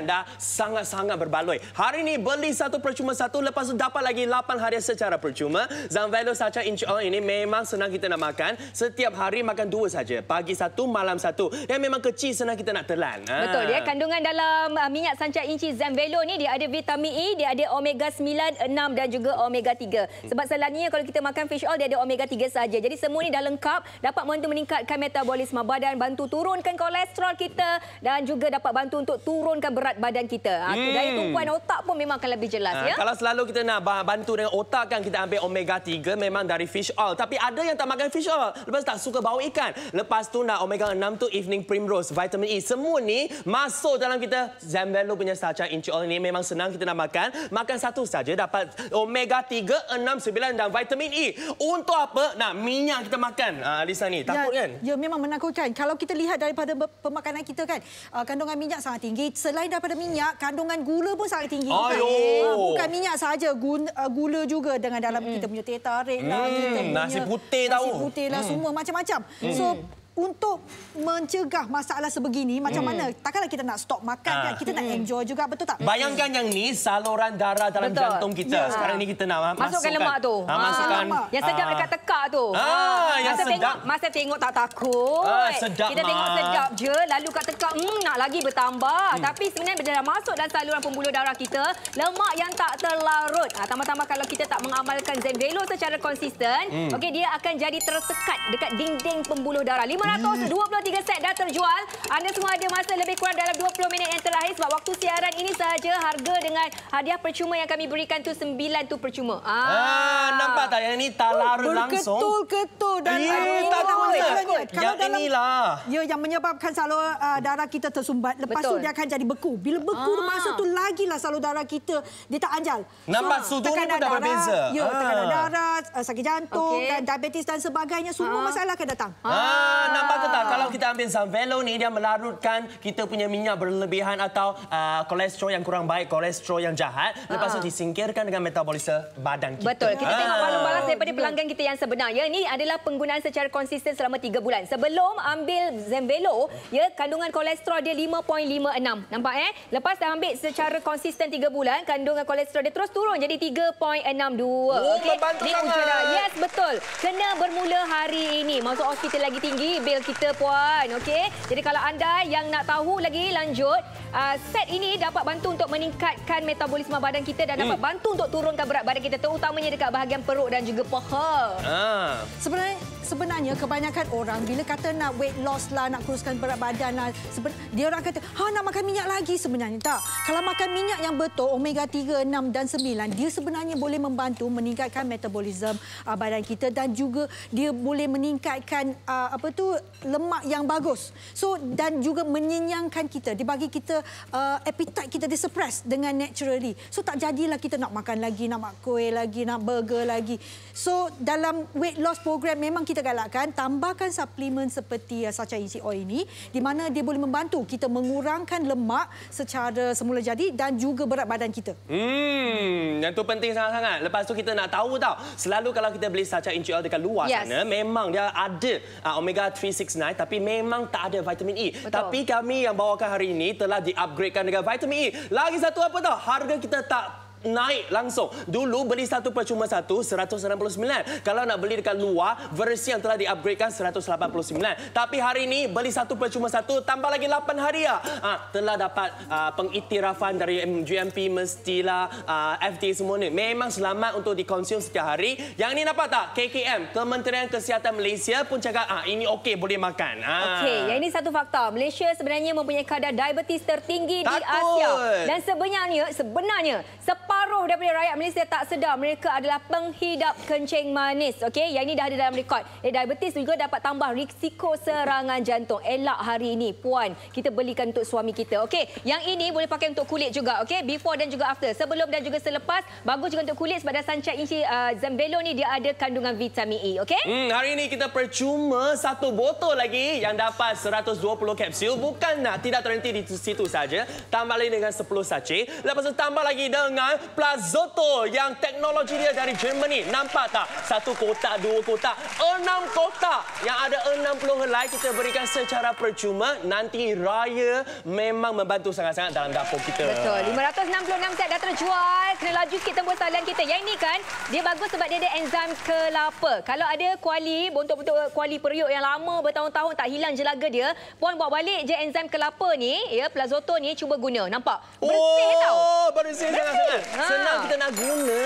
Dah sangat-sangat berbaloi. Hari ini beli satu percuma satu, lepas tu dapat lagi 8 hadiah secara percuma. Zamvelo Sacha Inch Oil ini memang senang kita nak makan. Setiap hari makan 2 saja. Pagi 1, malam 1. Yang memang kecil senang kita nak telan. Betul ya. Kandungan dalam minyak sancai inci Zamvelo ni dia ada vitamin E, dia ada omega 9, 6 dan juga omega 3. Sebab selalunya kalau kita makan fish oil dia ada omega 3 saja. Jadi semua ni dah lengkap, dapat membantu meningkatkan metabolisme badan, bantu turunkan kolesterol kita dan juga dapat bantu untuk turunkan berat badan kita. Daya tumpuan otak pun memang akan lebih jelas ya. Kalau selalu kita nak bantu dengan otak kan, kita ambil omega 3 memang dari fish oil. Tapi ada yang tak makan fish oil, lepas tak suka bau ikan. Lepas tu nak omega 6 tu evening primrose, vitamin E. Semua ni masuk dalam kita Zamvelo punya Sacha Inch Oil ni. Memang senang kita nak makan. Makan satu saja dapat omega 3, 6, 9 dan vitamin E. Untuk apa? Nak minyak kita makan. Alisa ni takut kan? Ya, memang menakutkan. Kalau kita lihat daripada pemakanan kita kan, kandungan minyak sangat tinggi. Selain daripada minyak, kandungan gula pun sangat tinggi. Bukan minyak saja, gula juga dengan dalam kita punya teh tarik lah, kita punya nasi putih tahu. Nasi putih lah, semua macam-macam. So untuk mencegah masalah sebegini, macam mana? Takkanlah kita nak stop makan kan? Kita nak enjoy juga, betul tak? Bayangkan yang ni saluran darah dalam jantung kita. Sekarang ni kita nak masukkan lemak tu. Masukkan yang sedap dekat tekak tu. Yang sedap. Masa tengok tak takut. Sedap, kita tengok sedap je, lalu kat tekak nak lagi bertambah. Tapi sebenarnya bila dah masuk dalam saluran pembuluh darah kita, lemak yang tak terlarut. Tambah-tambah kalau kita tak mengamalkan Zamvelo secara konsisten, okey, dia akan jadi tersekat dekat dinding pembuluh darah. 523 set dah terjual. Anda semua ada masa lebih kurang dalam 20 minit yang terakhir sebab waktu siaran ini sahaja harga dengan hadiah percuma yang kami berikan tu 9 tu percuma. Nampak tak? Yang ni tak larut langsung. Berketul-ketul dan takut. Kalau dalam inilah. Yang menyebabkan saluran darah kita tersumbat. Lepas tu dia akan jadi beku. Bila beku masa tu lagilah saluran darah kita dia tak anjal. Nampak sudut ni pun dah berbeza. Ya, tekanan darah, sakit jantung, dan diabetes dan sebagainya, semua masalah akan datang. Nampak tak? Kalau kita ambil Zamvelo ni, dia melarutkan kita punya minyak berlebihan atau kolesterol yang kurang baik, kolesterol yang jahat. Lepas tu disingkirkan dengan metabolisme badan kita. Betul. Kita tengok balas daripada pelanggan kita yang sebenar. Ya, ini adalah penggunaan secara konsisten selama 3 bulan. Sebelum ambil Zamvelo, ya, kandungan kolesterol dia 5.56. Nampak Lepas dah ambil secara konsisten 3 bulan, kandungan kolesterol dia terus turun jadi 3.62. Membantu sangat. Yes, betul. Kena bermula hari ini. Masuk hospital lagi tinggi, bil kita puan. Okey. Jadi kalau anda yang nak tahu lagi lanjut, set ini dapat bantu untuk meningkatkan metabolisme badan kita dan dapat bantu untuk turunkan berat badan kita, terutamanya dekat bahagian perut dan juga paha. Sebenarnya kebanyakan orang bila kata nak weight loss lah, nak kuruskan berat badan lah, dia orang kata, nak makan minyak lagi. Sebenarnya tak. Kalau makan minyak yang betul, omega 3, 6 dan 9, dia sebenarnya boleh membantu meningkatkan metabolisme badan kita dan juga dia boleh meningkatkan lemak yang bagus. So dan juga menyenyangkan kita. Dia bagi kita appetite kita disuppress dengan naturally. So tak jadilah kita nak makan lagi, nak makan kuih lagi, nak burger lagi. So dalam weight loss program memang kita galakkan tambahkan suplemen seperti Sacha Inchi Oil ini, di mana dia boleh membantu kita mengurangkan lemak secara semula jadi dan juga berat badan kita. Yang tu penting sangat-sangat. Lepas tu kita nak tahu selalu kalau kita beli Sacha Inchi Oil dekat luar sana, memang dia ada omega 369 tapi memang tak ada vitamin E. Betul. Tapi kami yang bawakan hari ini telah di-upgradekan dengan vitamin E. Lagi satu apa tahu? Harga kita tak naik langsung. Dulu beli satu percuma satu, 199. Kalau nak beli dekat luar, versi yang telah di-upgradekan 189. Tapi hari ini beli satu percuma satu, tambah lagi 8 hariah. Telah dapat pengiktirafan dari GMP, mestilah FDA semua ni. Memang selamat untuk dikonsum setiap hari. Yang ni nampak tak? KKM, Kementerian Kesihatan Malaysia pun cakap ini okey, boleh makan. Okey, yang ini satu fakta. Malaysia sebenarnya mempunyai kadar diabetes tertinggi di Asia. Dan sebenarnya separuh daripada rakyat Malaysia tak sedar mereka adalah penghidap kencing manis. Okey, yang ini dah ada dalam rekod. Diabetes juga dapat tambah risiko serangan jantung. Elak hari ini puan kita belikan untuk suami kita. Okey, yang ini boleh pakai untuk kulit juga. Okey, before dan juga after, sebelum dan juga selepas. Bagus juga untuk kulit sebab dah Sacha Inchi Zembello ni dia ada kandungan vitamin E. Okey, hari ini kita percuma satu botol lagi yang dapat 120 kapsul. Bukan tidak terhenti di situ saja, tambah lagi dengan 10 sachet. Lepas tu tambah lagi dengan Plazoto yang teknologi dia dari Germany. Nampak tak? Satu kotak, dua kotak, 6 kotak. Yang ada 60 helai kita berikan secara percuma. Nanti raya memang membantu sangat-sangat dalam dapur kita. Betul. 566 set dah terjual. Kena laju sikit tembus talian kita. Yang ini kan, dia bagus sebab dia ada enzim kelapa. Kalau ada kuali, bentuk-bentuk kuali periuk yang lama bertahun-tahun tak hilang jelaga dia, puan bawa balik je enzim kelapa ni, Plazoto ni, cuba guna. Nampak? Bersih tau. Bersih sangat-sangat. Senang kita nak guna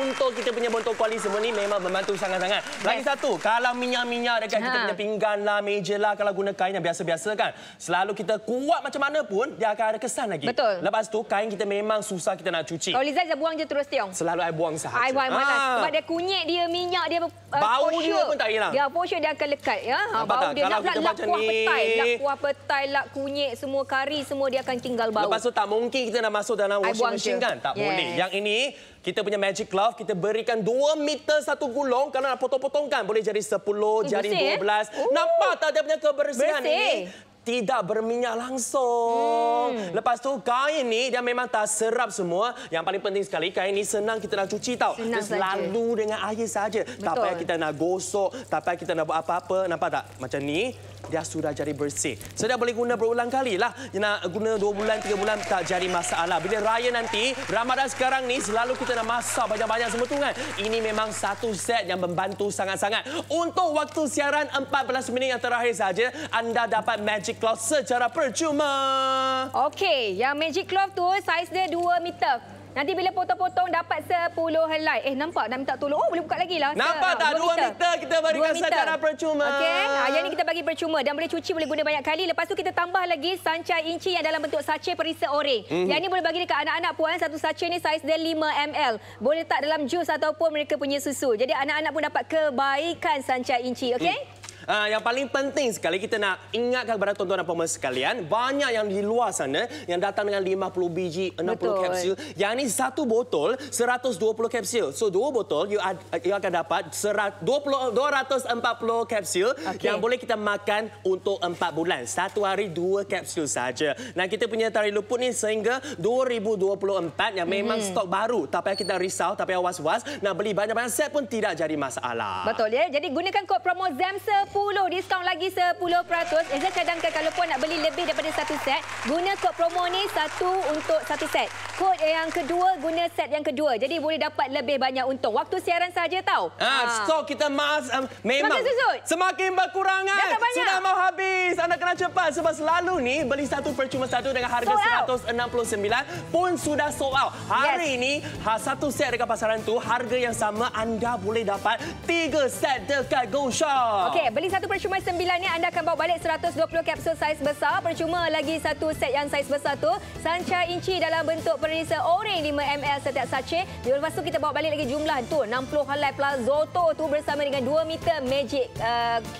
untuk kita punya botol kuali semua ni, memang membantu sangat-sangat. Lagi satu, kalau minyak-minyak dekat kita punya pinggan lah, meja lah, kalau guna kain yang biasa-biasa kan, selalu kita kuat macam mana pun, dia akan ada kesan lagi. Betul. Lepas tu, kain kita memang susah kita nak cuci. Kalau Liza, dia buang je terus, Tiong. Selalu I buang sahaja. I buang malas. Sebab dia kunyit dia, minyak dia, bau dia pun tak hilang. Dia for sure dia akan lekat. Bau dia nak lap kuah petai. Lap kuah petai, lap kunyit, semua kari, semua dia akan tinggal bau. Lepas tu tak mungkin kita nak masuk dalam washing machine kan? Tak boleh. Yang ini, kita punya magic glove, kita berikan 2 meter satu gulung. Kalau nak potong-potongkan, boleh jadi 10, jadi 12. Nampak tak dia punya kebersihan ini? Tidak berminyak langsung. Lepas tu kain ni dia memang tak serap semua. Yang paling penting sekali, kain ni senang kita nak cuci tau. Dia selalu dengan air saja. Tak payah kita nak gosok, tak payah kita nak buat apa-apa. Nampak tak? Macam ni dia sudah jadi bersih. So dia boleh guna berulang kali lah. Dia nak guna 2 bulan, 3 bulan tak jadi masalah. Bila raya nanti, Ramadan sekarang ni selalu kita nak masak banyak-banyak semua tu kan. Ini memang satu set yang membantu sangat-sangat. Untuk waktu siaran 14 minit yang terakhir saja, anda dapat magic cloth secara percuma. Okey, yang magic cloth tu saiz dia 2 meter. Nanti bila potong-potong dapat 10 helai. Nampak? Nak minta tolong. Boleh buka lagi lah. Nampak tak? 2 meter kita berikan secara percuma. Okey. Yang ni kita bagi percuma. Dan boleh cuci, boleh guna banyak kali. Lepas tu kita tambah lagi Sacha Inchi yang dalam bentuk sachet perisa oranye. Yang ni boleh bagi dekat anak-anak puan. Satu sachet ni saiz dia 5 ml. Boleh letak dalam jus ataupun mereka punya susu. Jadi anak-anak pun dapat kebaikan Sacha Inchi. Okey? Yang paling penting sekali kita nak ingatkan kepada tuan-tuan dan puan sekalian, banyak yang di luar sana yang datang dengan 50 biji, 60 kapsul. Yang ni satu botol 120 kapsul. So 2 botol you akan dapat 240 kapsul yang boleh kita makan untuk 4 bulan. Satu hari 2 kapsul saja. Dan kita punya tarikh luput ni sehingga 2024 yang memang stok baru. Tak payah kita risau, tak payah was-was. Nak beli banyak-banyak set pun tidak jadi masalah. Betul ya. Jadi gunakan kod promo ZAM10 diskaun lagi 10%. Ezra cadangkan kalau puan nak beli lebih daripada satu set, guna kod promo ni 1 untuk 1 set. Kod yang kedua guna set yang kedua. Jadi boleh dapat lebih banyak untung. Waktu siaran saja tahu. Stok kita memang semakin berkurangan. Sudah mau habis. Anda kena cepat sebab selalu ni beli satu percuma satu dengan harga RM169 pun sudah sold out. Hari ini satu set dekat pasaran tu harga yang sama anda boleh dapat 3 set dekat Go Shop. Okey, beli satu percuma 9 ni anda akan bawa balik 120 kapsul saiz besar. Percuma lagi satu set yang saiz besar tu. Sanca inci dalam bentuk perisa orange 5ml setiap sachet. Lepas tu kita bawa balik lagi jumlah tu 60 helai Plazoto tu bersama dengan 2 meter Magic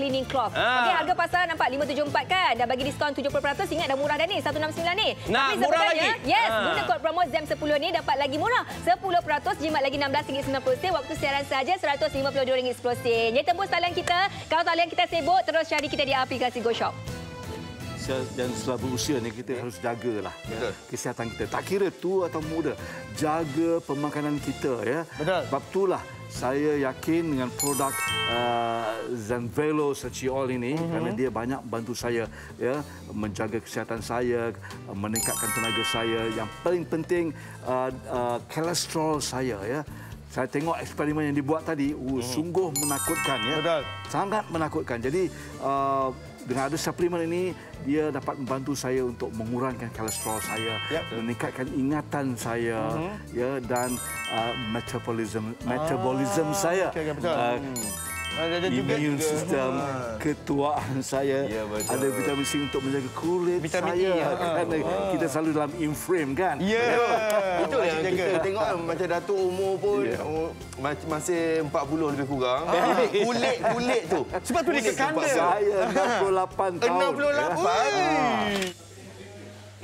cleaning cloth. Okey, harga pasaran nampak 574 kan? Dah bagi diskaun 70%. Ingat dah murah dah ni 169 ni. Nah, tapi murah lagi. Yes, guna kod promo ZAM10 ni dapat lagi murah 10%, jimat lagi RM16.90. Waktu siaran saja RM152.10. Jadi tembus talian kita. Kalau talian kita sibuk, terus cari kita di aplikasi Go Shop. Dan setelah berusia ni kita harus jagalah kesihatan kita. Tak kira tua atau muda, jaga pemakanan kita ya. Betul. Sebab itulah saya yakin dengan produk Zenvelo Sachi Oil ini kerana dia banyak bantu saya ya menjaga kesihatan saya, meningkatkan tenaga saya. Yang paling penting kolesterol saya ya. Saya tengok eksperimen yang dibuat tadi, sungguh menakutkan ya. Betul. Sangat menakutkan. Jadi dengan ada suplemen ini, dia dapat membantu saya untuk mengurangkan kolesterol saya, meningkatkan ingatan saya, ya, dan metabolism saya. Immune sistem, ketuaan saya, ada vitamin C untuk menjaga kulit saya. Kerana kita selalu dalam in-frame kan. Itu yang kita tengok macam Datuk umur pun masih 40 lebih kurang. Kulit tu. Sebab tu dia kekanda. Saya 68 tahun. 68?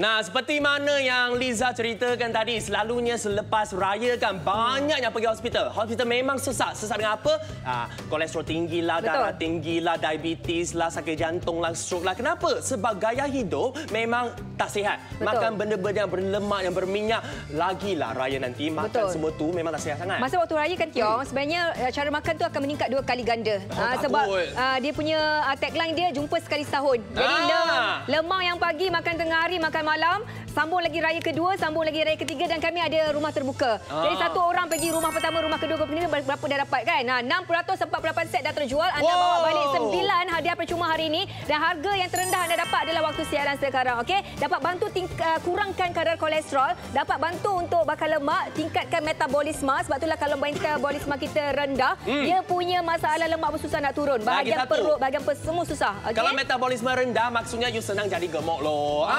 Nah, seperti mana yang Liza ceritakan tadi, selalunya selepas raya kan banyak yang pergi hospital. Hospital memang sesak. Sesak dengan apa? Kolesterol tinggi lah, darah tinggi lah, diabetes lah, sakit jantung lah, stroke lah. Kenapa? Sebab gaya hidup memang tak sihat. Makan benda-benda yang berlemak, yang berminyak. Lagilah raya nanti makan semua tu memang tak sihat sangat. Masa waktu raya kan Tiong, sebenarnya cara makan tu akan meningkat 2 kali ganda. Sebab dia punya tagline dia jumpa sekali setahun. Jadi lemak yang pagi makan tengah hari, makan malam, sambung lagi raya kedua, sambung lagi raya ketiga, dan kami ada rumah terbuka. Jadi satu orang pergi rumah pertama, rumah kedua, berapa dah dapat kan? 648 set dah terjual. Anda bawa balik 9 hadiah percuma hari ini, dan harga yang terendah anda dapat adalah waktu siaran sekarang. Okey, dapat bantu kurangkan kadar kolesterol, dapat bantu untuk bakar lemak, tingkatkan metabolisme. Sebab itulah kalau metabolisme kita rendah, dia punya masalah lemak bersusah nak turun. Bahagian perut, bahagian semua susah. Okay? Kalau metabolisme rendah, maksudnya you senang jadi gemuk loh.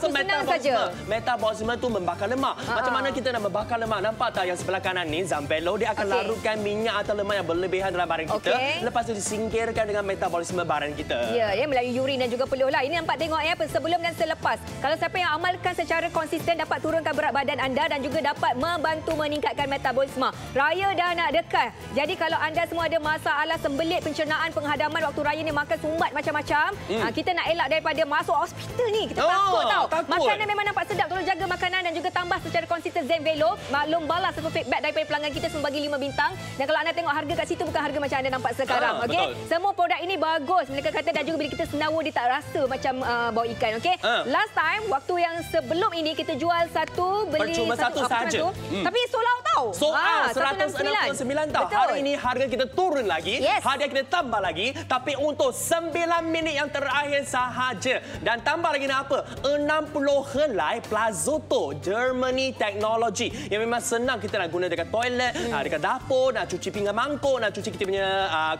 Itu senang saja. Metabolisme tu membakar lemak. Macam mana kita nak membakar lemak? Nampak tak yang sebelah kanan ni, Zenvelo, dia akan larutkan minyak atau lemak yang berlebihan dalam badan kita. Lepas tu disingkirkan dengan metabolisme badan kita. Ya, melalui urin dan juga peluh lah. Ini nampak tengok ya, sebelum dan selepas. Kalau siapa yang amalkan secara konsisten dapat turunkan berat badan anda dan juga dapat membantu meningkatkan metabolisme. Raya dah nak dekat. Jadi kalau anda semua ada masalah sembelit pencernaan, penghadaman waktu raya ni, makan sumbat macam-macam, kita nak elak daripada masuk hospital ni. Kita takut tau. Makanan memang nampak sedap. Tolong jaga makanan dan juga tambah secara konsisten Zenvelo. Maklum balas satu feedback daripada pelanggan kita semua bagi 5 bintang. Dan kalau anda tengok harga kat situ bukan harga macam anda nampak sekarang. Okey. Semua produk ini bagus. Mereka kata dan juga bila kita senawa dia tak rasa macam bau ikan. Okey. Last time waktu yang sebelum ini kita jual satu beli percuma satu saja. Tapi sold out tau. Sold out 169 tau. Hari ini harga kita turun lagi. Hadiah kita tambah lagi. Tapi untuk 9 minit yang terakhir sahaja. Dan tambah lagi nak apa? 60 helai Plazoto Germany Technology yang memang senang kita nak guna dekat toilet, dekat dapur, nak cuci pinggan mangkuk, nak cuci kita punya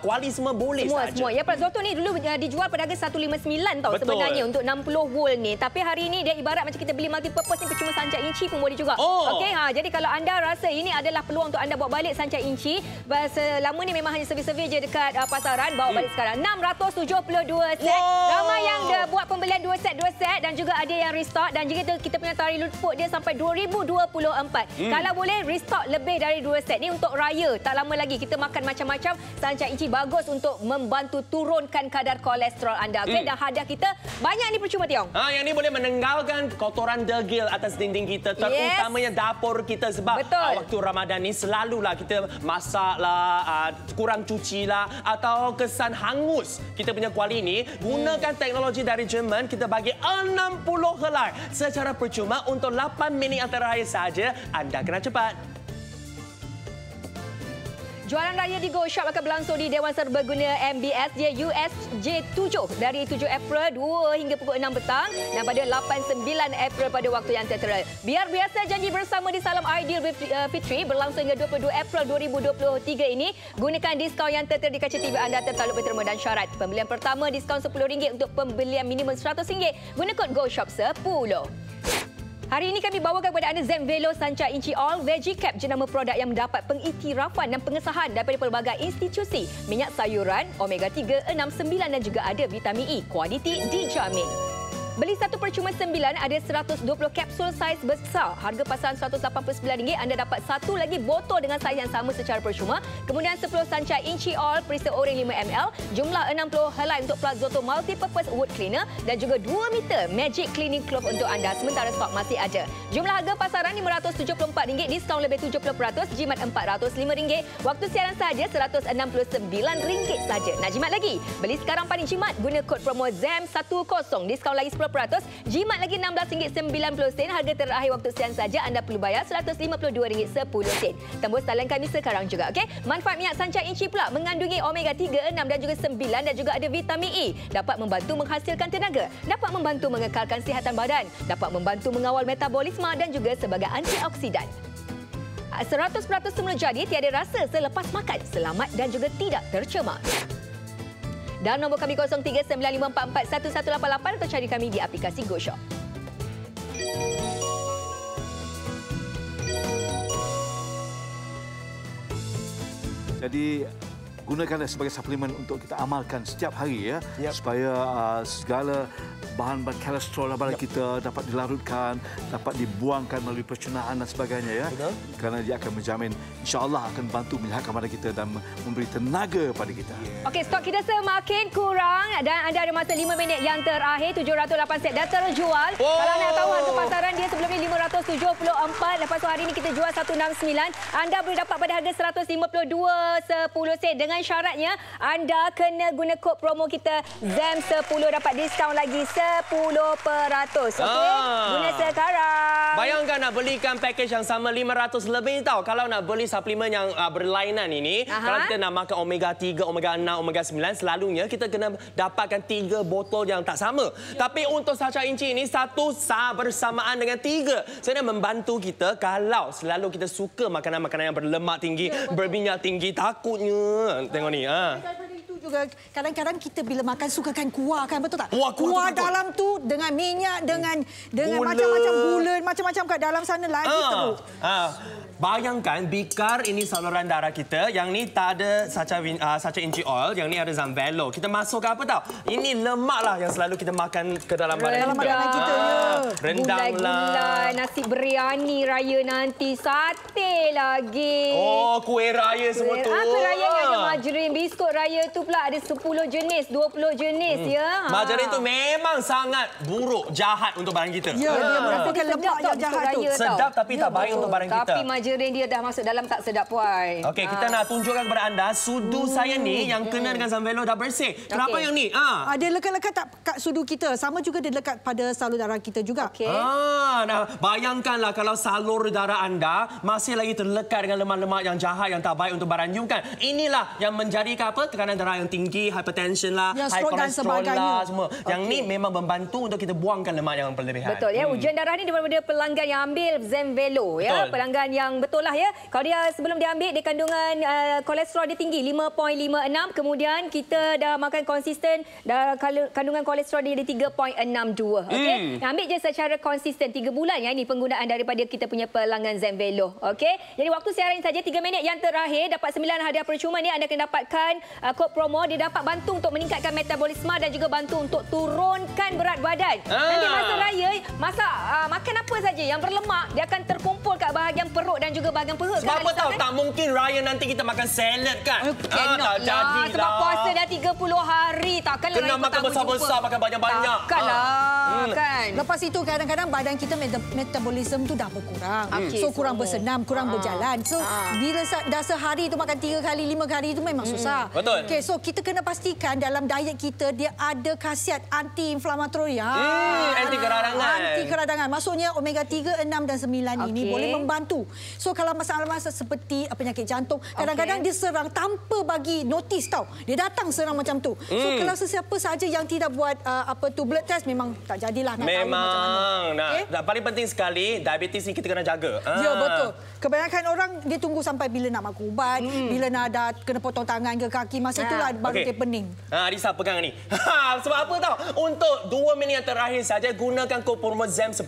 kuali, semua boleh saja. Semua. Ya, Plazoto ni dulu dijual pada harga 159 tau sebenarnya untuk 60 volt ni. Tapi hari ini dia ibarat macam kita beli multi-purpose ni, percuma sancak inci pun boleh juga. Okey, jadi kalau anda rasa ini adalah peluang untuk anda bawa balik sancak inci, selama ni memang hanya servis-servis je dekat pasaran, bawa balik sekarang 672 set. Ramai yang dah buat pembelian 2 set dan juga ada yang restock, dan juga kita punya tarikh luput dia sampai 2024. Kalau boleh restock lebih dari 2 set ni untuk raya. Tak lama lagi kita makan macam-macam. Sancak inci bagus untuk membantu turunkan kadar kolesterol anda. Okey, dan hadiah kita banyak ni percuma Tiong. Yang ni boleh menanggalkan kotoran degil atas dinding kita, terutamanya dapur kita, sebab waktu untuk Ramadan ni selalulah kita masaklah, kurang cucilah atau kesan hangus kita punya kuali ni, gunakan teknologi dari Jerman, kita bagi 60 helai secara percuma untuk 8 minit antara raya saja. Anda kena cepat. Jualan raya di Go Shop akan berlangsung di Dewan Serbaguna MBSJ USJ 7 dari 7 April 2 hingga pukul 6 petang dan pada 8-9 April pada waktu yang tertera. Biar biasa janji bersama di Salam Aidilfitri berlangsung hingga 22 April 2023 ini. Gunakan diskaun yang tertera di kaca TV anda tertaluk berterma dan syarat. Pembelian pertama diskaun RM10 untuk pembelian minimum RM100. Guna kod Go Shop 10. Hari ini kami bawakan kepada anda Zenvelo Sanca Inci Oil Veggie Cap, jenama produk yang mendapat pengiktirafan dan pengesahan daripada pelbagai institusi. Minyak sayuran, omega 3, 6, 9 dan juga ada vitamin E. Kualiti dijamin. Beli satu percuma 9 ada 120 kapsul saiz besar. Harga pasaran RM189, anda dapat satu lagi botol dengan saiz yang sama secara percuma. Kemudian 10 sanca Inci Oil perisa oren 5ml, jumlah 60 helai untuk Plazoto Multipurpose Wood Cleaner dan juga 2 meter Magic Cleaning Cloth untuk anda sementara stok masih ada. Jumlah harga pasaran RM574, diskaun lebih 70%, jimat RM405. Waktu siaran sahaja RM169 saja. Nak jimat lagi? Beli sekarang paling jimat guna kod promo ZAM10, diskaun lagi 10%, jimat lagi RM16.90. Harga terakhir waktu siaran saja anda perlu bayar RM152.10. Tembus talian kami sekarang juga, okey? Manfaat minyak sanca Inci pula mengandungi omega 3, 6 dan juga 9 dan juga ada vitamin E. Dapat membantu menghasilkan tenaga, dapat membantu mengekalkan sihat badan, dapat membantu mengawal metabolisme dan juga sebagai antioksidan. 100% semula jadi, tiada rasa selepas makan, selamat dan juga tidak tercemar. Dan nombor kami 0395441188 atau cari kami di aplikasi Go Shop. Jadi gunakanlah sebagai suplemen untuk kita amalkan setiap hari ya, supaya segala bahan kolesterol badan kita dapat dilarutkan, dapat dibuangkan melalui pencernaan dan sebagainya ya. Kerana dia akan menjamin, insya-Allah akan bantu menyihatkan badan kita dan memberi tenaga pada kita. Okey, stok kita semakin kurang dan anda ada masa 5 minit yang terakhir. 708 set dah terjual. Kalau nak tahu harga pasaran dia sebelum ni 574, lepas tu hari ni kita jual 169. Anda boleh dapat pada harga 152.10 set dengan syaratnya anda kena guna kod promo kita ZAM10, dapat diskaun lagi 10%. Okey, guna sekarang. Bayangkan nak belikan package yang sama 500 lebih tahu. Kalau nak beli suplemen yang berlainan ini, kalau kita nak makan omega 3, omega 6, omega 9, selalunya kita kena dapatkan 3 botol yang tak sama. Tapi untuk Sanca Inci ini satu bersamaan dengan 3. Saya nak membantu kita kalau selalu kita suka makanan-makanan yang berlemak tinggi, berminyak tinggi, takutnya tengok ni. Juga kadang-kadang kita bila makan sukakan kuah kan, betul tak? Kuah dalam tu dengan minyak, dengan macam-macam gula, macam-macam kat dalam sana lagi teruk. Bayangkan bikar ini saluran darah kita, yang ni tak ada Sanca Inci Oil, yang ni ada Zenvelo. Kita masuk ke apa tahu? Ini lemak lah yang selalu kita makan ke dalam badan kita. Kita rendang lah, nasi biryani raya nanti, sate lagi. Oh, kuih raya semua tu. Kuih raya yang ada margarin, biskut raya tu pula ada 10 jenis, 20 jenis ya. Margarin tu memang sangat buruk, jahat untuk badan kita. Ya, dia merasakan lemak yang jahat tu. Sedap tapi tak baik untuk badan kita. Tapi margarin dia dah masuk dalam tak sedap puai. Okey, kita nak tunjukkan kepada anda sudu saya ni yang kena dengan Zenvelo dah bersih. Kenapa yang ni? Dia lekat-lekat tak kat sudu kita. Sama juga dia lekat pada salur darah kita juga. Okey. Nah, bayangkanlah kalau salur darah anda masih lagi terlekat dengan lemak-lemak yang jahat yang tak baik untuk badan you kan. Inilah yang menjadi apa? Tekanan darah yang tinggi, hypertension lah, high cholesterol lah semua. Yang ni memang membantu untuk kita buangkan lemak yang berlebihan. Betul ya. Ujian darah ni daripada pelanggan yang ambil Zenvelo ya. Pelanggan yang betul lah ya. Kalau dia sebelum dia ambil, dia kandungan kolesterol dia tinggi 5.56. Kemudian kita dah makan konsisten, dah kandungan kolesterol dia 3.62. Okey. Ambil je secara konsisten 3 bulan ya. Ini penggunaan daripada kita punya pelanggan Zenvelo. Okey. Jadi waktu siaran saja 3 minit yang terakhir, dapat 9 hadiah percuma ni. Anda akan dapatkan kod promo. Dia dapat bantu untuk meningkatkan metabolisme dan juga bantu untuk turunkan berat badan. Nanti masa raya, makan apa saja yang berlemak, dia akan terkumpul kat bahagian perut dan juga bahagian perut. Sebab kan, apa tahu? kan? Tak mungkin raya nanti kita makan salad kan? Cannot tak lah. jadi Sebab puasa dah 30 hari. Takkanlah Kena raya makan pertama besar-besar, jumpa. makan banyak-banyak. Takkanlah. Kan? Lepas itu kadang-kadang badan kita metabolisme tu dah berkurang. Okey, So kurang so- bersenam, kurang berjalan. So bila dah sehari tu makan 3 kali, 5 kali tu memang susah. Betul. Okey, so kita kena pastikan dalam diet kita dia ada khasiat anti-inflamatori. Anti keradangan. Anti keradangan. Maksudnya omega 3, 6 dan 9 ini Okey. boleh membantu. So kalau masalah-masalah seperti penyakit jantung, kadang-kadang dia serang tanpa bagi notis tau. Dia datang serang macam tu. So kalau sesiapa saja yang tidak buat blood test memang tak jadilah nak tahu macam mana. Memang. Nah, Okey? dan paling penting sekali, diabetes ni kita kena jaga. Ya, betul. Kebanyakan orang dia tunggu sampai bila nak makan ubat, bila nak ada kena potong tangan ke kaki, masa itulah baru Okey. dia pening. Arisa pegang ni. Sebab apa tahu? Untuk 2 minit yang terakhir saja gunakan kod promo ZAM10,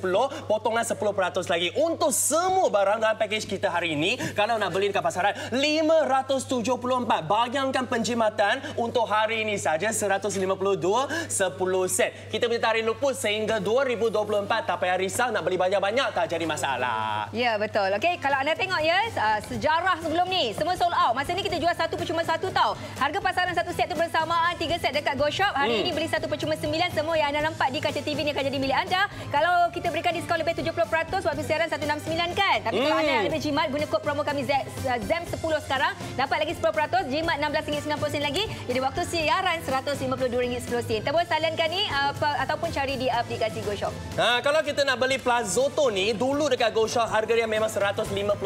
potongan 10% lagi. Untuk semua barang dalam package kita hari ini, kalau nak beli dekat pasaran, 574. Bayangkan penjimatan untuk hari ini saja 152 10 sen. Kita punya tarikh luput sehingga 2024. Tak payah risau nak beli banyak-banyak, tak jadi masalah. Ya, betul. Okey, kalau anda tengok ya, sejarah sebelum ni, semua sold out. Masa ni kita jual 1 per cuma 1 tau. Harga pasaran 1 set tu bersamaan, 3 set dekat Go Shop. Hari ini beli 1 per cuma 9. Semua yang anda nampak di kaca TV ni akan jadi milik anda. Kalau kita berikan diskaun lebih 70% waktu siaran 169 kan. Tapi kalau anda yang lebih jimat, guna kod promo kami ZAM10 sekarang. Dapat lagi 10%, jimat RM16.90 lagi. Jadi waktu siaran RM152.10. Terus saliankan ni ataupun cari di aplikasi Go Shop. Kalau kita nak beli Plazoto ni, dulu dekat Go Shop harga dia memang 159.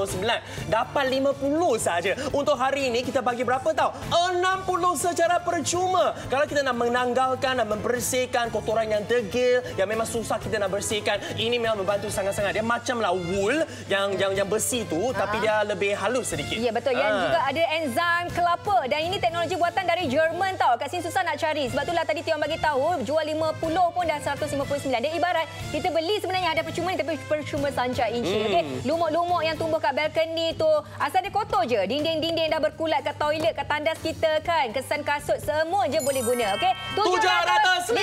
Dapat 50 saja. Untuk hari ini kita bagi berapa tahu? 60 secara percuma. Kalau kita nak menanggalkan, nak membersihkan kotoran yang degil, yang memang susah kita nak bersihkan, ini memang membantu sangat-sangat. Dia macamlah wool yang besi tu, tapi dia lebih halus sedikit. Ya, betul. Yang juga ada enzim kelapa dan ini teknologi buatan dari Jerman tau. Kat sini susah nak cari. Sebab itulah tadi Tiong bagi tahu jual 50 pun dah 159. Dia ibarat kita beli sebenarnya ada percuma ni, tapi percuma sanca inci. Okey. Lumuk-lumuk yang tumbuh kat balkoni tu, asal dia kotor je. Dinding-dinding dah berkulat kat toilet, kat tandas kita kan. Kesan kasut semua je boleh guna. Okey. 759.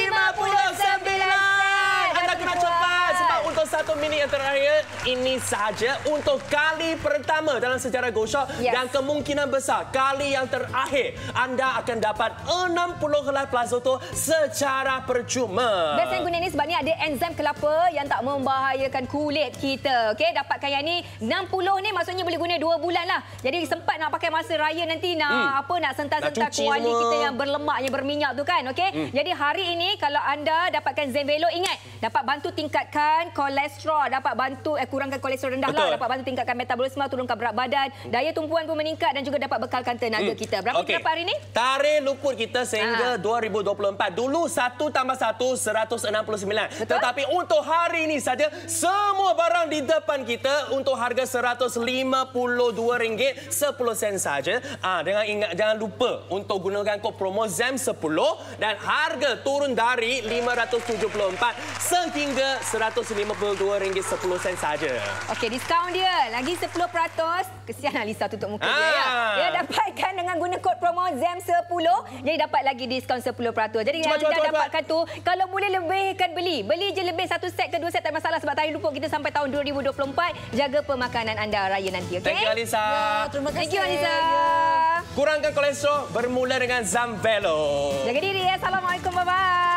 Anda kena cepat sebab untuk 1 minit yang terakhir ini sahaja untuk kali pertama dalam sejarah Go Shop dan kemungkinan besar kali yang terakhir anda akan dapat 60 helai Plazoto secara percuma. Best yang guna ni sebab ni ada enzim kelapa yang tak membahayakan kulit kita. Okey, dapatkan yang ni 60 ni maksudnya boleh guna 2 bulan lah. Jadi sempat nak pakai masa raya nanti nak nak sentar-sentar kuali kita yang berlemak, yang berminyak tu kan. Okey. Jadi hari ini kalau anda dapatkan Zenvelo, ingat dapat bantu tingkatkan kolesterol, dapat bantu kurangkan kolesterol rendah lah, dapat bantu tingkatkan metabolisme, turunkan berat badan, daya tumpuan pun meningkat dan juga dapat bekalkan tenaga kita. Berapa kita dapat hari ini? Tarikh luput kita sehingga 2024. Dulu 1 tambah 1 169. Betul? Tetapi untuk hari ini saja semua barang di depan kita untuk harga RM152.10 saja. Dengan ingat jangan lupa untuk gunakan kod promo ZAM10 dan harga turun dari RM574 sehingga RM152.10 saja. Okey, diskaun dia lagi 10%. Kesian Alisa tutup muka dia ya. Dia dapatkan dengan guna kod promo ZAM10. Jadi dapat lagi diskaun 10%. Jadi yang anda dapatkan tu, kalau boleh lebihkan beli. Beli je lebih 1 set ke 2 set tak masalah sebab tarikh luput kita sampai tahun 2024. Jaga pemakanan anda raya nanti. Okey? Thank you Alisa. Ya, terima kasih. Thank you Alisa. Kurangkan kolesterol bermula dengan Zenvelo. Jaga diri ya. Assalamualaikum. Bye-bye.